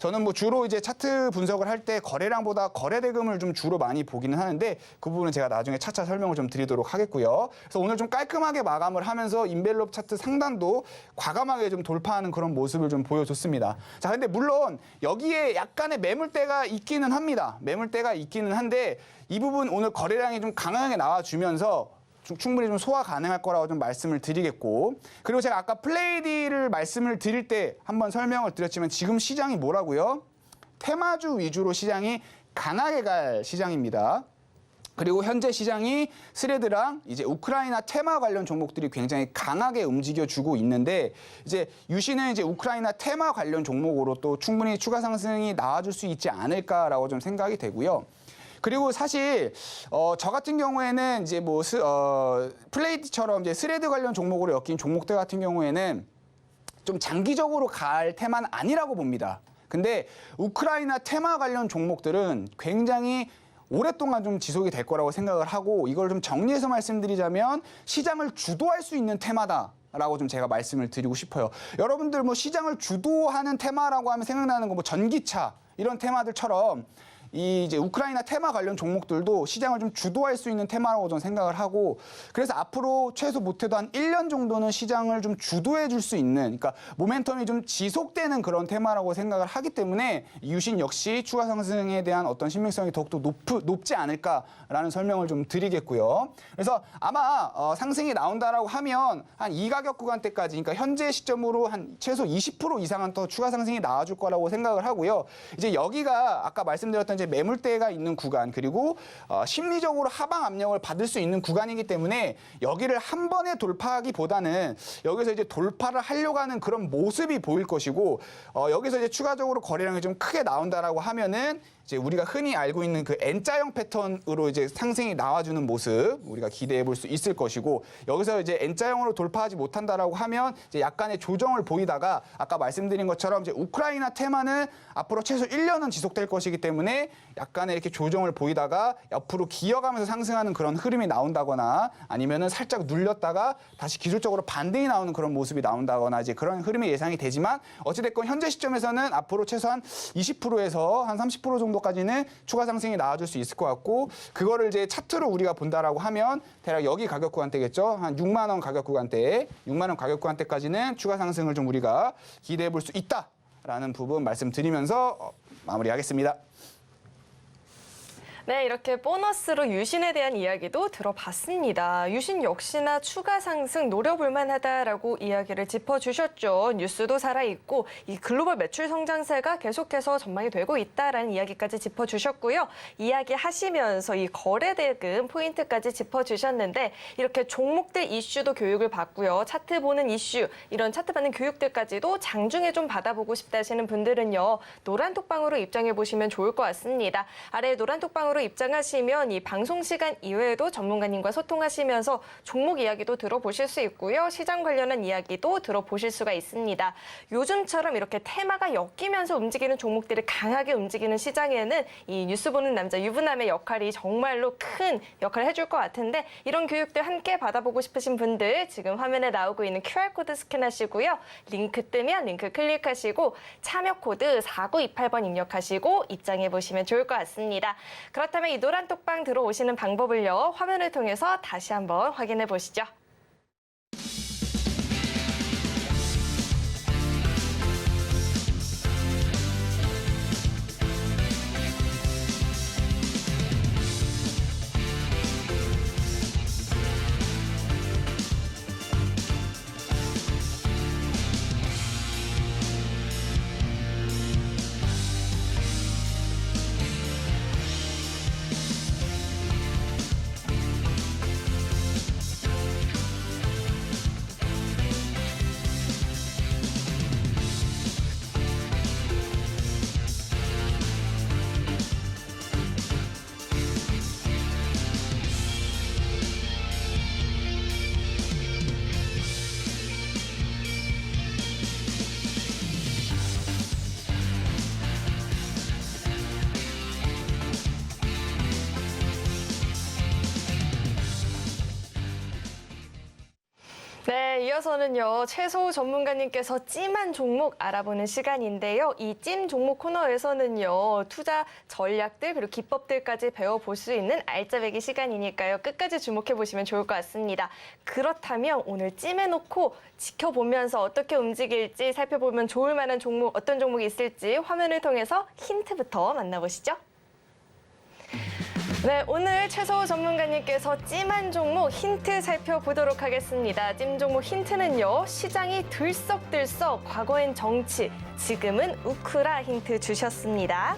저는 뭐 주로 이제 차트 분석을 할 때 거래량보다 거래대금을 좀 주로 많이 보기는 하는데 그 부분은 제가 나중에 차차 설명을 좀 드리도록 하겠고요. 그래서 오늘 좀 깔끔하게 마감을 하면서 인벨롭 차트 상단도 과감하게 좀 돌파하는 그런 모습을 좀 보여줬습니다. 자, 근데 물론 여기에 약간의 매물대가 있기는 합니다. 매물대가 있기는 한데 이 부분 오늘 거래량이 좀 강하게 나와주면서 충분히 좀 소화 가능할 거라고 좀 말씀을 드리겠고, 그리고 제가 아까 플레이디를 말씀을 드릴 때 한번 설명을 드렸지만 지금 시장이 뭐라고요? 테마주 위주로 시장이 강하게 갈 시장입니다. 그리고 현재 시장이 스레드랑 이제 우크라이나 테마 관련 종목들이 굉장히 강하게 움직여주고 있는데, 이제 유신은 이제 우크라이나 테마 관련 종목으로 또 충분히 추가 상승이 나와줄 수 있지 않을까라고 좀 생각이 되고요. 그리고 사실 저 같은 경우에는 이제 뭐 플레이트처럼 이제 스레드 관련 종목으로 엮인 종목들 같은 경우에는 좀 장기적으로 갈 테마는 아니라고 봅니다. 근데 우크라이나 테마 관련 종목들은 굉장히 오랫동안 좀 지속이 될 거라고 생각을 하고, 이걸 좀 정리해서 말씀드리자면 시장을 주도할 수 있는 테마다. 라고 좀 제가 말씀을 드리고 싶어요. 여러분들 뭐 시장을 주도하는 테마라고 하면 생각나는 거 뭐 전기차 이런 테마들처럼 이 이제 우크라이나 테마 관련 종목들도 시장을 좀 주도할 수 있는 테마라고 저는 생각을 하고, 그래서 앞으로 최소 못해도 한 1년 정도는 시장을 좀 주도해 줄 수 있는, 그러니까 모멘텀이 좀 지속되는 그런 테마라고 생각을 하기 때문에 유신 역시 추가 상승에 대한 어떤 신빙성이 더욱더 높지 않을까라는 설명을 좀 드리겠고요. 그래서 아마 상승이 나온다라고 하면 한 이 가격 구간대까지, 그러니까 현재 시점으로 한 최소 20% 이상은 더 추가 상승이 나와줄 거라고 생각을 하고요. 이제 여기가 아까 말씀드렸던 이제 매물대가 있는 구간, 그리고 심리적으로 하방 압력을 받을 수 있는 구간이기 때문에 여기를 한 번에 돌파하기보다는 여기서 이제 돌파를 하려고 하는 그런 모습이 보일 것이고, 여기서 이제 추가적으로 거래량이 좀 크게 나온다라고 하면은 이제 우리가 흔히 알고 있는 그 N자형 패턴으로 이제 상승이 나와주는 모습 우리가 기대해 볼 수 있을 것이고, 여기서 이제 N자형으로 돌파하지 못한다라고 하면 이제 약간의 조정을 보이다가 아까 말씀드린 것처럼 이제 우크라이나 테마는 앞으로 최소 1년은 지속될 것이기 때문에 약간의 이렇게 조정을 보이다가 옆으로 기어가면서 상승하는 그런 흐름이 나온다거나, 아니면은 살짝 눌렸다가 다시 기술적으로 반등이 나오는 그런 모습이 나온다거나, 이제 그런 흐름이 예상이 되지만 어찌됐건 현재 시점에서는 앞으로 최소한 20%에서 한 30% 정도까지는 추가 상승이 나와줄 수 있을 것 같고, 그거를 이제 차트로 우리가 본다라고 하면 대략 여기 가격 구간대겠죠. 한 6만 원 가격 구간대, 6만 원 가격 구간대까지는 추가 상승을 좀 우리가 기대해 볼 수 있다라는 부분 말씀드리면서 마무리하겠습니다. 네, 이렇게 보너스로 유신에 대한 이야기도 들어봤습니다. 유신 역시나 추가 상승 노려볼 만하다라고 이야기를 짚어주셨죠. 뉴스도 살아있고 이 글로벌 매출 성장세가 계속해서 전망이 되고 있다라는 이야기까지 짚어주셨고요. 이야기하시면서 이 거래대금 포인트까지 짚어주셨는데 이렇게 종목들 이슈도 교육을 받고요. 차트 보는 이슈, 이런 차트 받는 교육들까지도 장중에 좀 받아보고 싶다 하시는 분들은요. 노란톡방으로 입장해 보시면 좋을 것 같습니다. 아래 노란톡방으로 입장하시면 이 방송 시간 이외에도 전문가님과 소통하시면서 종목 이야기도 들어보실 수 있고요. 시장 관련한 이야기도 들어보실 수가 있습니다. 요즘처럼 이렇게 테마가 엮이면서 움직이는 종목들이 강하게 움직이는 시장에는 이 뉴스 보는 남자 유부남의 역할이 정말로 큰 역할을 해줄 것 같은데 이런 교육들 함께 받아보고 싶으신 분들 지금 화면에 나오고 있는 QR코드 스캔하시고요. 링크 뜨면 링크 클릭하시고 참여 코드 4928번 입력하시고 입장해 보시면 좋을 것 같습니다. 그렇다면 이 노란 톡방 들어오시는 방법을요. 화면을 통해서 다시 한번 확인해 보시죠. 네, 이어서는요. 최소우 전문가님께서 찜한 종목 알아보는 시간인데요. 이 찜 종목 코너에서는요. 투자 전략들 그리고 기법들까지 배워볼 수 있는 알짜배기 시간이니까요. 끝까지 주목해 보시면 좋을 것 같습니다. 그렇다면 오늘 찜해놓고 지켜보면서 어떻게 움직일지 살펴보면 좋을 만한 종목 어떤 종목이 있을지 화면을 통해서 힌트부터 만나보시죠. 네, 오늘 최소우 전문가님께서 찜한 종목 힌트 살펴보도록 하겠습니다. 찜 종목 힌트는요. 시장이 들썩들썩 과거엔 정치, 지금은 우크라 힌트 주셨습니다.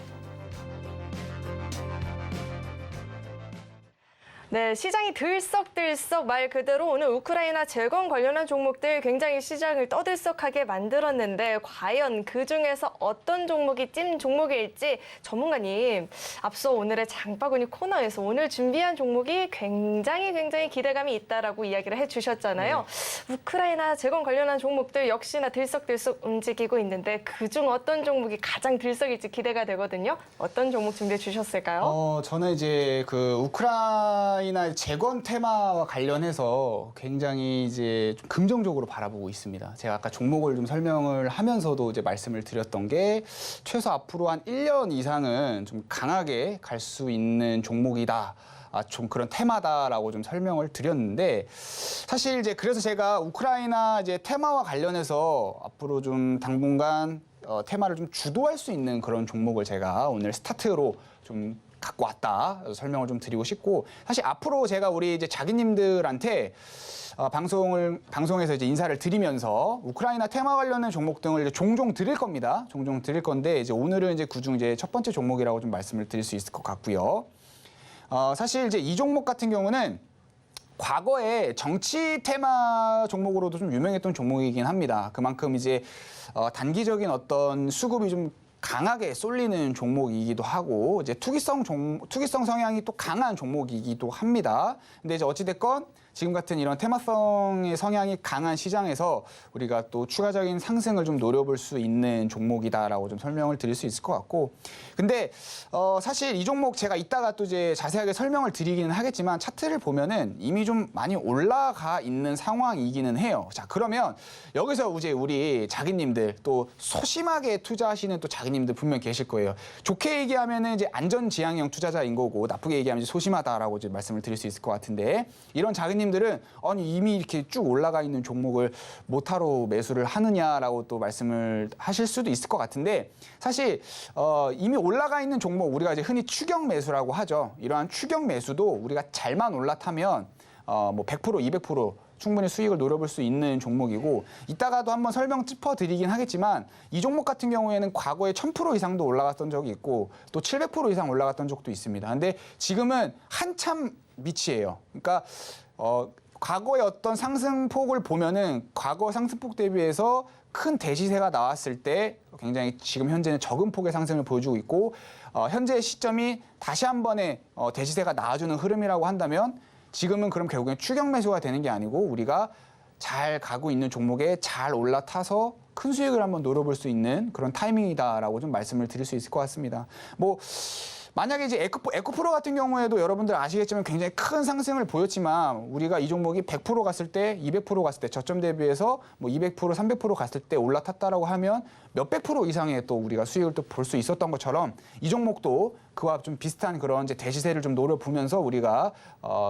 네, 시장이 들썩들썩 말 그대로 오늘 우크라이나 재건 관련한 종목들 굉장히 시장을 떠들썩하게 만들었는데 과연 그중에서 어떤 종목이 찜 종목일지 전문가님 앞서 오늘의 장바구니 코너에서 오늘 준비한 종목이 굉장히 기대감이 있다라고 이야기를 해주셨잖아요. 네. 우크라이나 재건 관련한 종목들 역시나 들썩들썩 움직이고 있는데 그중 어떤 종목이 가장 들썩일지 기대가 되거든요. 어떤 종목 준비해 주셨을까요? 저는 이제 그 우크라이나 재건 테마와 관련해서 굉장히 이제 좀 긍정적으로 바라보고 있습니다. 제가 아까 종목을 좀 설명을 하면서도 이제 말씀을 드렸던 게 최소 앞으로 한 1년 이상은 좀 강하게 갈 수 있는 종목이다. 좀 그런 테마다라고 좀 설명을 드렸는데 사실 이제 그래서 제가 우크라이나 이제 테마와 관련해서 앞으로 좀 당분간 테마를 좀 주도할 수 있는 그런 종목을 제가 오늘 스타트로 좀 갖고 왔다 설명을 좀 드리고 싶고 사실 앞으로 제가 우리 이제 자기님들한테 방송에서 이제 인사를 드리면서 우크라이나 테마 관련된 종목 등을 이제 종종 드릴 겁니다. 종종 드릴 건데 이제 오늘은 이제 그중 이제 첫 번째 종목이라고 좀 말씀을 드릴 수 있을 것 같고요. 사실 이제 이 종목 같은 경우는 과거에 정치 테마 종목으로도 좀 유명했던 종목이긴 합니다. 그만큼 이제 단기적인 어떤 수급이 좀 강하게 쏠리는 종목이기도 하고 이제 투기성 성향이 또 강한 종목이기도 합니다. 근데 이제 어찌됐건 지금 같은 이런 테마성의 성향이 강한 시장에서 우리가 또 추가적인 상승을 좀 노려볼 수 있는 종목이다라고 좀 설명을 드릴 수 있을 것 같고 근데 사실 이 종목 제가 이따가 또 이제 자세하게 설명을 드리기는 하겠지만 차트를 보면은 이미 좀 많이 올라가 있는 상황이기는 해요. 자, 그러면 여기서 이제 우리 자기님들 또 소심하게 투자하시는 또 자기님 자기님들 분명 계실 거예요. 좋게 얘기하면은 이제 안전지향형 투자자인 거고 나쁘게 얘기하면 이제 소심하다라고 이제 말씀을 드릴 수 있을 것 같은데 이런 자기님들은 아니 이미 이렇게 쭉 올라가 있는 종목을 못하러 매수를 하느냐라고 또 말씀을 하실 수도 있을 것 같은데 사실 이미 올라가 있는 종목 우리가 이제 흔히 추격 매수라고 하죠. 이러한 추격 매수도 우리가 잘만 올라타면 뭐 100%, 200% 충분히 수익을 노려볼 수 있는 종목이고 이따가도 한번 설명 짚어드리긴 하겠지만 이 종목 같은 경우에는 과거에 1000% 이상도 올라갔던 적이 있고 또 700% 이상 올라갔던 적도 있습니다. 근데 지금은 한참 밑이에요. 그러니까 과거의 어떤 상승폭을 보면은 과거 상승폭 대비해서 큰 대시세가 나왔을 때 굉장히 지금 현재는 적은 폭의 상승을 보여주고 있고 현재 시점이 다시 한 번의 대시세가 나와주는 흐름이라고 한다면 지금은 그럼 결국엔 추격 매수가 되는 게 아니고 우리가 잘 가고 있는 종목에 잘 올라타서 큰 수익을 한번 노려볼 수 있는 그런 타이밍이다라고 좀 말씀을 드릴 수 있을 것 같습니다. 뭐 만약에 이제 에코프로 같은 경우에도 여러분들 아시겠지만 굉장히 큰 상승을 보였지만 우리가 이 종목이 100% 갔을 때, 200% 갔을 때 저점 대비해서 뭐 200%, 300% 갔을 때 올라탔다라고 하면 몇백 프로 이상의 또 우리가 수익을 또 볼 수 있었던 것처럼 이 종목도 그와 좀 비슷한 그런 이제 대시세를 좀 노려보면서 우리가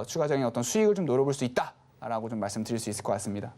추가적인 어떤 수익을 좀 노려볼 수 있다라고 좀 말씀드릴 수 있을 것 같습니다.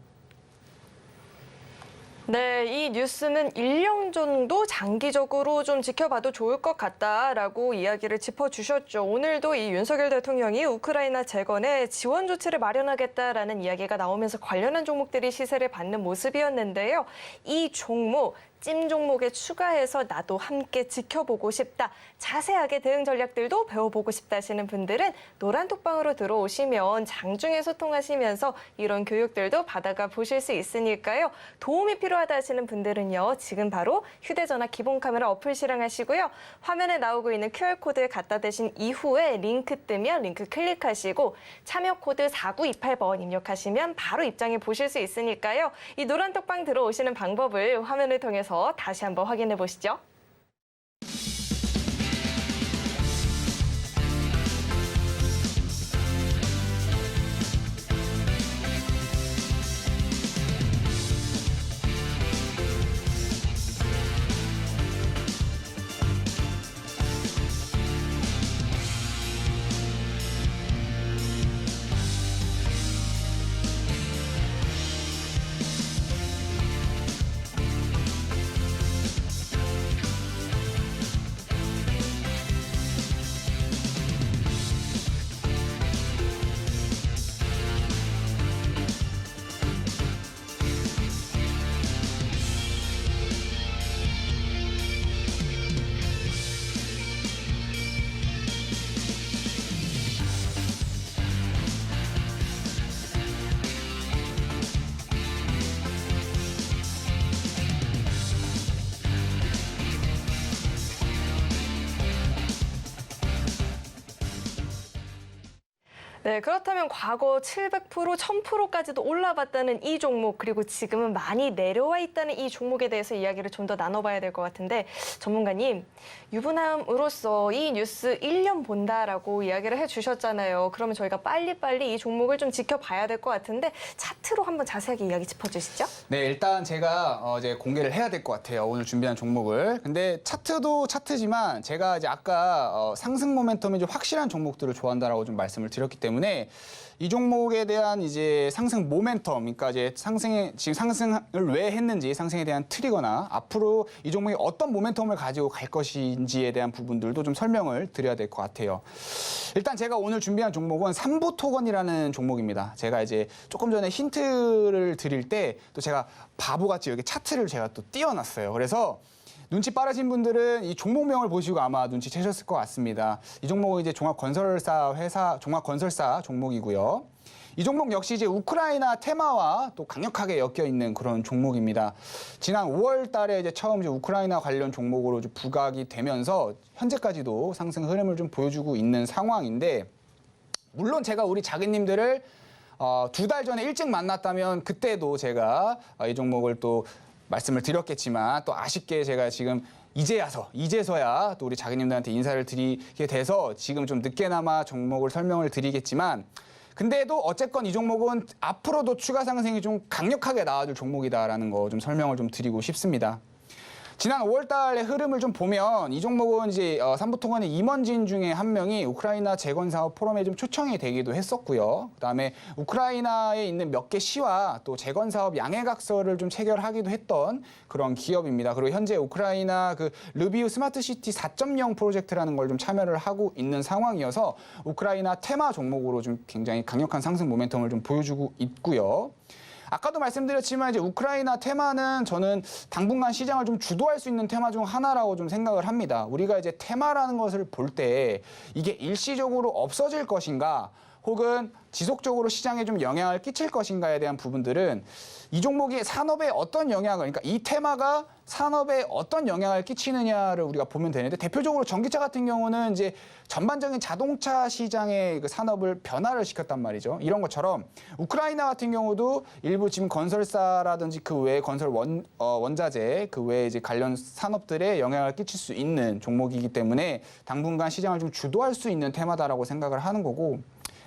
네, 이 뉴스는 1년 정도 장기적으로 좀 지켜봐도 좋을 것 같다라고 이야기를 짚어주셨죠. 오늘도 이 윤석열 대통령이 우크라이나 재건에 지원 조치를 마련하겠다라는 이야기가 나오면서 관련한 종목들이 시세를 받는 모습이었는데요. 이 종목, 찜 종목에 추가해서 나도 함께 지켜보고 싶다. 자세하게 대응 전략들도 배워보고 싶다 하시는 분들은 노란톡방으로 들어오시면 장중에 소통하시면서 이런 교육들도 받아가 보실 수 있으니까요. 도움이 필요하다 하시는 분들은요. 지금 바로 휴대전화 기본 카메라 어플 실행하시고요. 화면에 나오고 있는 QR코드를 갖다 대신 이후에 링크 뜨면 링크 클릭하시고 참여 코드 4928번 입력하시면 바로 입장해 보실 수 있으니까요. 이 노란톡방 들어오시는 방법을 화면을 통해서 다시 한번 확인해 보시죠. 네, 그렇다면 과거 700%, 1000%까지도 올라봤다는 이 종목, 그리고 지금은 많이 내려와 있다는 이 종목에 대해서 이야기를 좀 더 나눠봐야 될 것 같은데, 전문가님, 유부남으로서 이 뉴스 1년 본다라고 이야기를 해주셨잖아요. 그러면 저희가 빨리빨리 이 종목을 좀 지켜봐야 될 것 같은데, 차트로 한번 자세하게 이야기 짚어주시죠. 네, 일단 제가 이제 공개를 해야 될 것 같아요. 오늘 준비한 종목을. 근데 차트도 차트지만 제가 이제 아까 상승 모멘텀이 좀 확실한 종목들을 좋아한다라고 좀 말씀을 드렸기 때문에 이 종목에 대한 이제 상승 모멘텀, 그러니까 이제 지금 상승을 왜 했는지 상승에 대한 틀이거나 앞으로 이 종목이 어떤 모멘텀을 가지고 갈 것인지에 대한 부분들도 좀 설명을 드려야 될 것 같아요. 일단 제가 오늘 준비한 종목은 삼부토건이라는 종목입니다. 제가 이제 조금 전에 힌트를 드릴 때 또 제가 바보같이 여기 차트를 제가 또 띄워놨어요. 그래서 눈치 빠르신 분들은 이 종목명을 보시고 아마 눈치채셨을 것 같습니다. 이 종목은 이제 종합건설사 종목이고요. 이 종목 역시 이제 우크라이나 테마와 또 강력하게 엮여 있는 그런 종목입니다. 지난 5월 달에 이제 처음 이제 우크라이나 관련 종목으로 좀 부각이 되면서 현재까지도 상승 흐름을 좀 보여주고 있는 상황인데, 물론 제가 우리 자기님들을 2달 전에 일찍 만났다면 그때도 제가 이 종목을 또 말씀을 드렸겠지만 또 아쉽게 제가 지금 이제서야 또 우리 자기님들한테 인사를 드리게 돼서 지금 좀 늦게나마 종목을 설명을 드리겠지만, 근데도 어쨌건 이 종목은 앞으로도 추가 상승이 좀 강력하게 나와줄 종목이다라는 거 좀 설명을 좀 드리고 싶습니다. 지난 5월 달의 흐름을 좀 보면 이 종목은 이제 삼부토건의 임원진 중에 한 명이 우크라이나 재건 사업 포럼에 좀 초청이 되기도 했었고요. 그다음에 우크라이나에 있는 몇 개 시와 또 재건 사업 양해각서를 좀 체결하기도 했던 그런 기업입니다. 그리고 현재 우크라이나 그 르비우 스마트 시티 4.0 프로젝트라는 걸 좀 참여를 하고 있는 상황이어서 우크라이나 테마 종목으로 좀 굉장히 강력한 상승 모멘텀을 좀 보여주고 있고요. 아까도 말씀드렸지만 이제 우크라이나 테마는 저는 당분간 시장을 좀 주도할 수 있는 테마 중 하나라고 좀 생각을 합니다. 우리가 이제 테마라는 것을 볼 때 이게 일시적으로 없어질 것인가 혹은 지속적으로 시장에 좀 영향을 끼칠 것인가에 대한 부분들은 이 종목이 산업에 어떤 영향을, 그러니까 이 테마가 산업에 어떤 영향을 끼치느냐를 우리가 보면 되는데, 대표적으로 전기차 같은 경우는 이제 전반적인 자동차 시장의 그 산업을 변화를 시켰단 말이죠. 이런 것처럼 우크라이나 같은 경우도 일부 지금 건설사라든지 그 외에 건설 원자재 그 외에 이제 관련 산업들에 영향을 끼칠 수 있는 종목이기 때문에 당분간 시장을 좀 주도할 수 있는 테마다라고 생각을 하는 거고,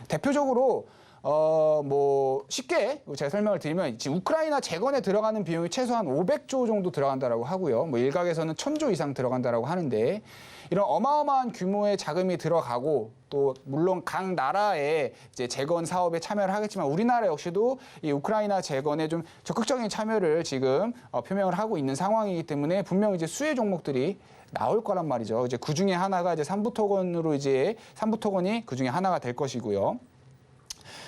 대표적으로 뭐 쉽게 제가 설명을 드리면 지금 우크라이나 재건에 들어가는 비용이 최소한 500조 정도 들어간다라고 하고요. 뭐 일각에서는 1000조 이상 들어간다라고 하는데, 이런 어마어마한 규모의 자금이 들어가고 또 물론 각 나라의 이제 재건 사업에 참여를 하겠지만 우리나라 역시도 이 우크라이나 재건에 좀 적극적인 참여를 지금 표명을 하고 있는 상황이기 때문에 분명 이제 수혜 종목들이 나올 거란 말이죠. 이제 그 중에 하나가 이제 삼부토건으로 이제 삼부토건이 그 중에 하나가 될 것이고요.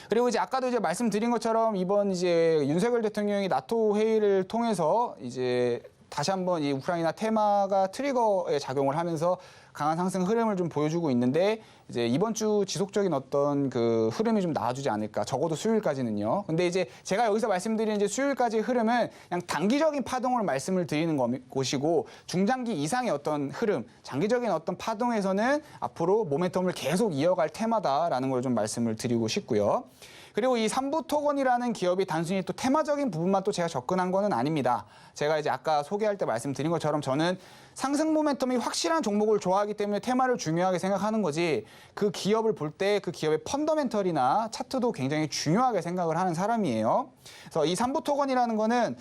그리고 이제 아까도 이제 말씀드린 것처럼 이번 이제 윤석열 대통령이 나토 회의를 통해서 이제 다시 한번 이 우크라이나 테마가 트리거에 작용을 하면서 강한 상승 흐름을 좀 보여주고 있는데, 이제 이번 주 지속적인 어떤 그 흐름이 좀 나와주지 않을까. 적어도 수요일까지는요. 근데 이제 제가 여기서 말씀드린 이제 수요일까지 흐름은 그냥 단기적인 파동으로 말씀을 드리는 것이고, 중장기 이상의 어떤 흐름, 장기적인 어떤 파동에서는 앞으로 모멘텀을 계속 이어갈 테마다라는 걸 좀 말씀을 드리고 싶고요. 그리고 이 삼부토건이라는 기업이 단순히 또 테마적인 부분만 또 제가 접근한 거는 아닙니다. 제가 이제 아까 소개할 때 말씀드린 것처럼 저는 상승 모멘텀이 확실한 종목을 좋아하기 때문에 테마를 중요하게 생각하는 거지, 그 기업을 볼 때 그 기업의 펀더멘털이나 차트도 굉장히 중요하게 생각을 하는 사람이에요. 그래서 이 삼부토건이라는 거는,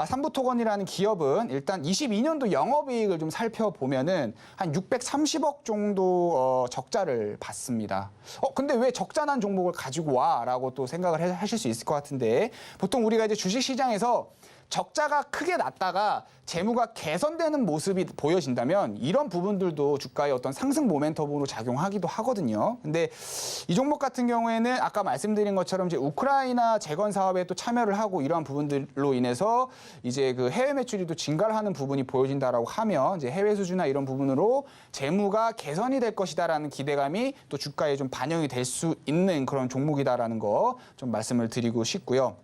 삼부토건이라는 기업은 일단 22년도 영업이익을 좀 살펴보면은 한 630억 정도 적자를 봤습니다. 근데 왜 적자난 종목을 가지고 와? 라고 또 생각을 하실 수 있을 것 같은데, 보통 우리가 이제 주식시장에서 적자가 크게 났다가 재무가 개선되는 모습이 보여진다면 이런 부분들도 주가의 어떤 상승 모멘텀으로 작용하기도 하거든요. 근데 이 종목 같은 경우에는 아까 말씀드린 것처럼 이제 우크라이나 재건 사업에 또 참여를 하고 이러한 부분들로 인해서 이제 그 해외 매출이 또 증가를 하는 부분이 보여진다라고 하면 이제 해외 수주나 이런 부분으로 재무가 개선이 될 것이다라는 기대감이 또 주가에 좀 반영이 될 수 있는 그런 종목이다라는 거 좀 말씀을 드리고 싶고요.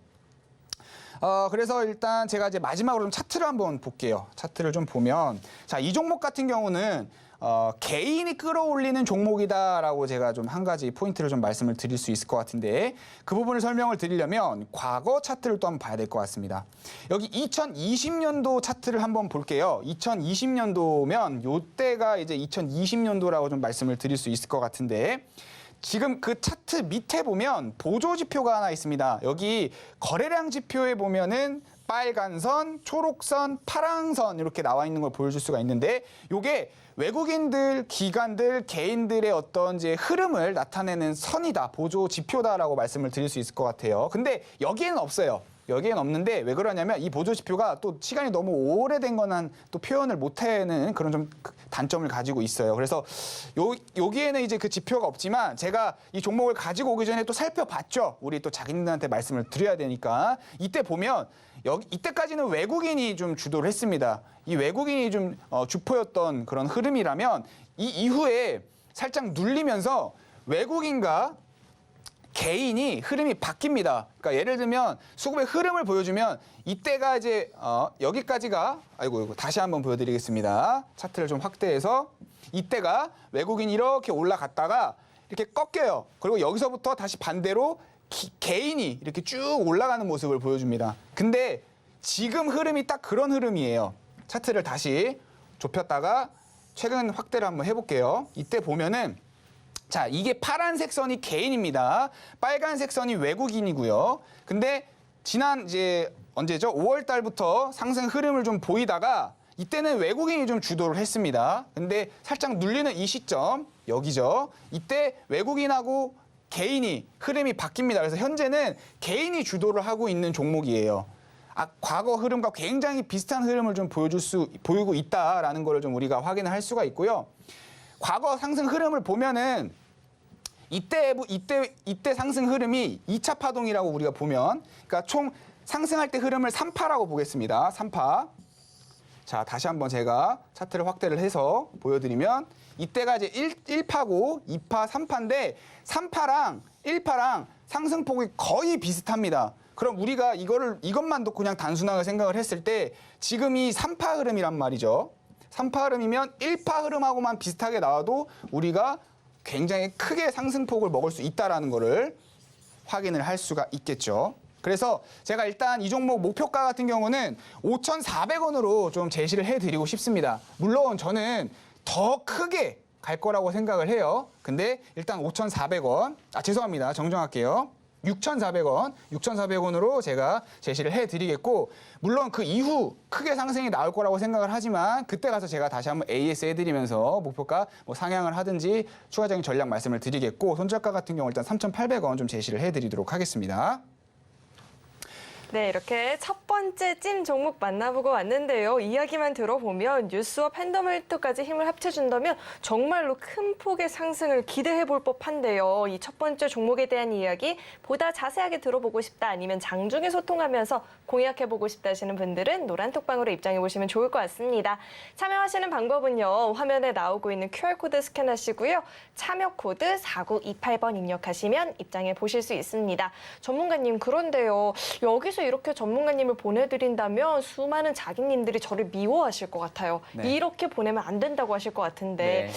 그래서 일단 제가 이제 마지막으로 좀 차트를 한번 볼게요. 차트를 좀 보면, 자, 이 종목 같은 경우는 개인이 끌어올리는 종목이다라고 제가 좀 한 가지 포인트를 좀 말씀을 드릴 수 있을 것 같은데, 그 부분을 설명을 드리려면 과거 차트를 또 한번 봐야 될 것 같습니다. 여기 2020년도 차트를 한번 볼게요. 2020년도면 요때가 이제 2020년도라고 좀 말씀을 드릴 수 있을 것 같은데, 지금 그 차트 밑에 보면 보조 지표가 하나 있습니다. 여기 거래량 지표에 보면은 빨간 선, 초록 선, 파랑 선 이렇게 나와 있는 걸 보여줄 수가 있는데, 요게 외국인들, 기관들, 개인들의 어떤 이제 흐름을 나타내는 선이다, 보조 지표다라고 말씀을 드릴 수 있을 것 같아요. 근데 여기에는 없어요. 여기엔 없는데 왜 그러냐면 이 보조 지표가 또 시간이 너무 오래된 거는 또 표현을 못하는 그런 좀 단점을 가지고 있어요. 그래서 여기에는 이제 그 지표가 없지만 제가 이 종목을 가지고 오기 전에 또 살펴봤죠. 우리 또 자기들한테 말씀을 드려야 되니까. 이때 보면 이때까지는 외국인이 좀 주도를 했습니다. 이 외국인이 좀 주포였던 그런 흐름이라면 이 이후에 살짝 눌리면서 외국인과 개인이 흐름이 바뀝니다. 그러니까 예를 들면 수급의 흐름을 보여주면 이때가 이제 여기까지가, 아이고 다시 한번 보여드리겠습니다. 차트를 좀 확대해서 이때가 외국인이 이렇게 올라갔다가 이렇게 꺾여요. 그리고 여기서부터 다시 반대로 개인이 이렇게 쭉 올라가는 모습을 보여줍니다. 근데 지금 흐름이 딱 그런 흐름이에요. 차트를 다시 좁혔다가 최근 확대를 한번 해볼게요. 이때 보면은, 자, 이게 파란색 선이 개인입니다. 빨간색 선이 외국인이고요. 근데 지난 이제 언제죠? 5월 달부터 상승 흐름을 좀 보이다가 이때는 외국인이 좀 주도를 했습니다. 근데 살짝 눌리는 이 시점, 여기죠. 이때 외국인하고 개인이 흐름이 바뀝니다. 그래서 현재는 개인이 주도를 하고 있는 종목이에요. 과거 흐름과 굉장히 비슷한 흐름을 좀 보이고 있다라는 걸 좀 우리가 확인을 할 수가 있고요. 과거 상승 흐름을 보면은 이때 상승 흐름이 2차 파동이라고 우리가 보면, 그러니까 총 상승할 때 흐름을 3파라고 보겠습니다. 3파. 자, 다시 한번 제가 차트를 확대를 해서 보여드리면 이때가 이제 1파고 2파, 3파인데 3파랑 1파랑 상승폭이 거의 비슷합니다. 그럼 우리가 이것만도 그냥 단순하게 생각을 했을 때 지금이 3파 흐름이란 말이죠. 3파 흐름이면 1파 흐름하고만 비슷하게 나와도 우리가 굉장히 크게 상승폭을 먹을 수 있다라는 거를 확인을 할 수가 있겠죠. 그래서 제가 일단 이 종목 목표가 같은 경우는 5,400원으로 좀 제시를 해드리고 싶습니다. 물론 저는 더 크게 갈 거라고 생각을 해요. 근데 일단 5,400원, 죄송합니다. 정정할게요. 6,400원, 6,400원으로 제가 제시를 해드리겠고, 물론 그 이후 크게 상승이 나올 거라고 생각을 하지만 그때 가서 제가 다시 한번 AS 해드리면서 목표가 뭐 상향을 하든지 추가적인 전략 말씀을 드리겠고, 손절가 같은 경우 일단 3,800원 좀 제시를 해드리도록 하겠습니다. 네, 이렇게 첫 번째 찐 종목 만나보고 왔는데요. 이야기만 들어보면 뉴스와 팬더메이터까지 힘을 합쳐준다면 정말로 큰 폭의 상승을 기대해볼 법한데요. 이 첫 번째 종목에 대한 이야기 보다 자세하게 들어보고 싶다, 아니면 장중에 소통하면서 공략해보고 싶다 하시는 분들은 노란톡방으로 입장해보시면 좋을 것 같습니다. 참여하시는 방법은요, 화면에 나오고 있는 QR코드 스캔하시고요. 참여 코드 4928번 입력하시면 입장해 보실 수 있습니다. 전문가님, 그런데요, 여기서 이렇게 전문가님을 보내드린다면 수많은 자기님들이 저를 미워하실 것 같아요. 네. 이렇게 보내면 안 된다고 하실 것 같은데, 네.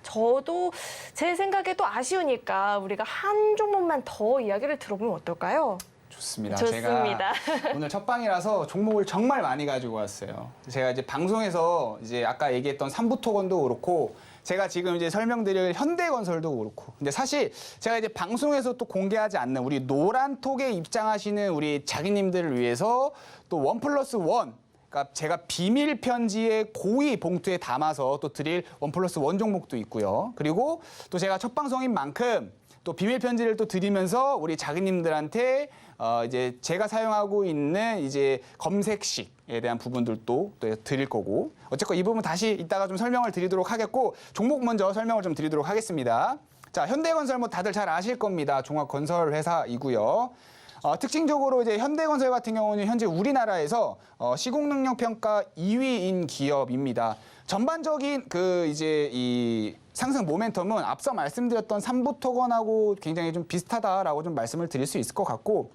저도 제 생각에도 아쉬우니까 우리가 한 종목만 더 이야기를 들어보면 어떨까요? 좋습니다. 좋습니다. 제가 오늘 첫 방이라서 종목을 정말 많이 가지고 왔어요. 제가 이제 방송에서 이제 아까 얘기했던 삼부토건도 그렇고, 제가 지금 이제 설명드릴 현대건설도 그렇고, 근데 사실 제가 이제 방송에서 또 공개하지 않는 우리 노란톡에 입장하시는 우리 자기님들을 위해서 또 1+1, 그러니까 제가 비밀 편지에 고이 봉투에 담아서 또 드릴 1+1 종목도 있고요. 그리고 또 제가 첫 방송인 만큼 또 비밀 편지를 또 드리면서 우리 자기님들한테 이제 제가 사용하고 있는 이제 검색식에 대한 부분들도 또 드릴 거고, 어쨌건 이 부분 다시 이따가 좀 설명을 드리도록 하겠고, 종목 먼저 설명을 좀 드리도록 하겠습니다. 자, 현대건설 뭐 다들 잘 아실 겁니다. 종합건설 회사이고요. 특징적으로 이제 현대건설 같은 경우는 현재 우리나라에서 시공능력 평가 2위인 기업입니다. 전반적인 이제 이 상승 모멘텀은 앞서 말씀드렸던 삼부토건하고 굉장히 좀 비슷하다라고 좀 말씀을 드릴 수 있을 것 같고,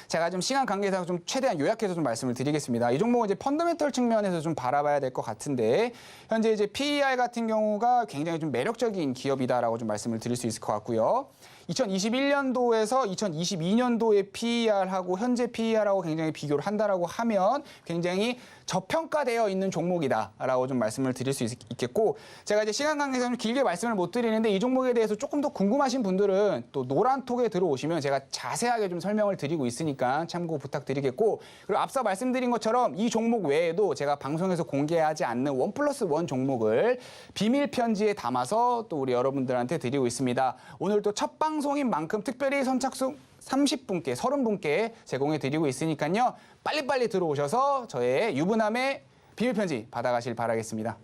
제가 좀 시간 관계상 좀 최대한 요약해서 좀 말씀을 드리겠습니다. 이 종목은 이제 펀더멘털 측면에서 좀 바라봐야 될 것 같은데, 현재 이제 PER 같은 경우가 굉장히 좀 매력적인 기업이다라고 좀 말씀을 드릴 수 있을 것 같고요. 2021년도에서 2022년도의 PER하고 현재 PER하고 굉장히 비교를 한다라고 하면 굉장히 저평가되어 있는 종목이다라고 좀 말씀을 드릴 수 있겠고, 제가 이제 시간 관계상 좀 길게 말씀을 못 드리는데 이 종목에 대해서 조금 더 궁금하신 분들은 또 노란톡에 들어오시면 제가 자세하게 좀 설명을 드리고 있으니까 참고 부탁드리겠고, 그리고 앞서 말씀드린 것처럼 이 종목 외에도 제가 방송에서 공개하지 않는 1+1 종목을 비밀 편지에 담아서 또 우리 여러분들한테 드리고 있습니다. 오늘 또 첫 방송인 만큼 특별히 선착순 30분께, 30분께 제공해 드리고 있으니까요. 빨리빨리 들어오셔서 저의 유부남의 비밀편지 받아가실 바라겠습니다.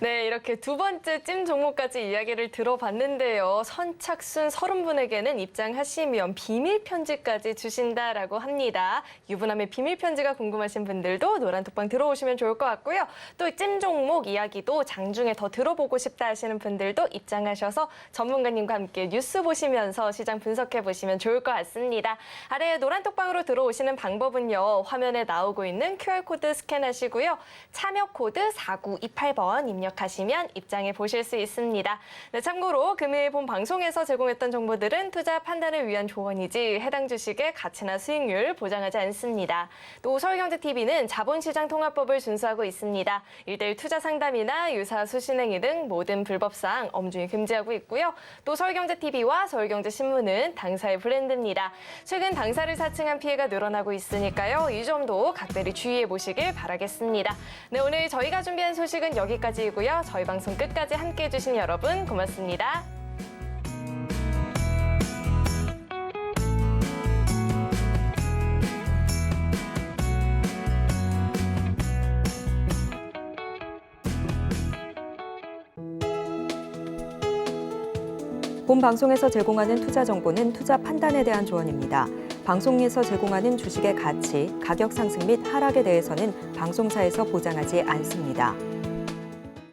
네, 이렇게 두 번째 찜 종목까지 이야기를 들어봤는데요. 선착순 30분에게는 입장하시면 비밀 편지까지 주신다라고 합니다. 유부남의 비밀 편지가 궁금하신 분들도 노란톡방 들어오시면 좋을 것 같고요. 또 찜 종목 이야기도 장중에 더 들어보고 싶다 하시는 분들도 입장하셔서 전문가님과 함께 뉴스 보시면서 시장 분석해 보시면 좋을 것 같습니다. 아래 노란톡방으로 들어오시는 방법은요, 화면에 나오고 있는 QR코드 스캔하시고요. 참여 코드 4928번 1번 입력하시면 입장해 보실 수 있습니다. 네, 참고로 금일 본 방송에서 제공했던 정보들은 투자 판단을 위한 조언이지 해당 주식의 가치나 수익률 보장하지 않습니다. 또 서울경제TV는 자본시장 통합법을 준수하고 있습니다. 1:1 투자 상담이나 유사 수신행위 등 모든 불법사항 엄중히 금지하고 있고요. 또 서울경제TV와 서울경제신문은 당사의 브랜드입니다. 최근 당사를 사칭한 피해가 늘어나고 있으니까요. 이 점도 각별히 주의해 보시길 바라겠습니다. 네, 오늘 저희가 준비한 소식은 여기까지이고요. 저희 방송 끝까지 함께해 주신 여러분 고맙습니다. 본 방송에서 제공하는 투자 정보는 투자 판단에 대한 조언입니다. 방송에서 제공하는 주식의 가치, 가격 상승 및 하락에 대해서는 방송사에서 보장하지 않습니다.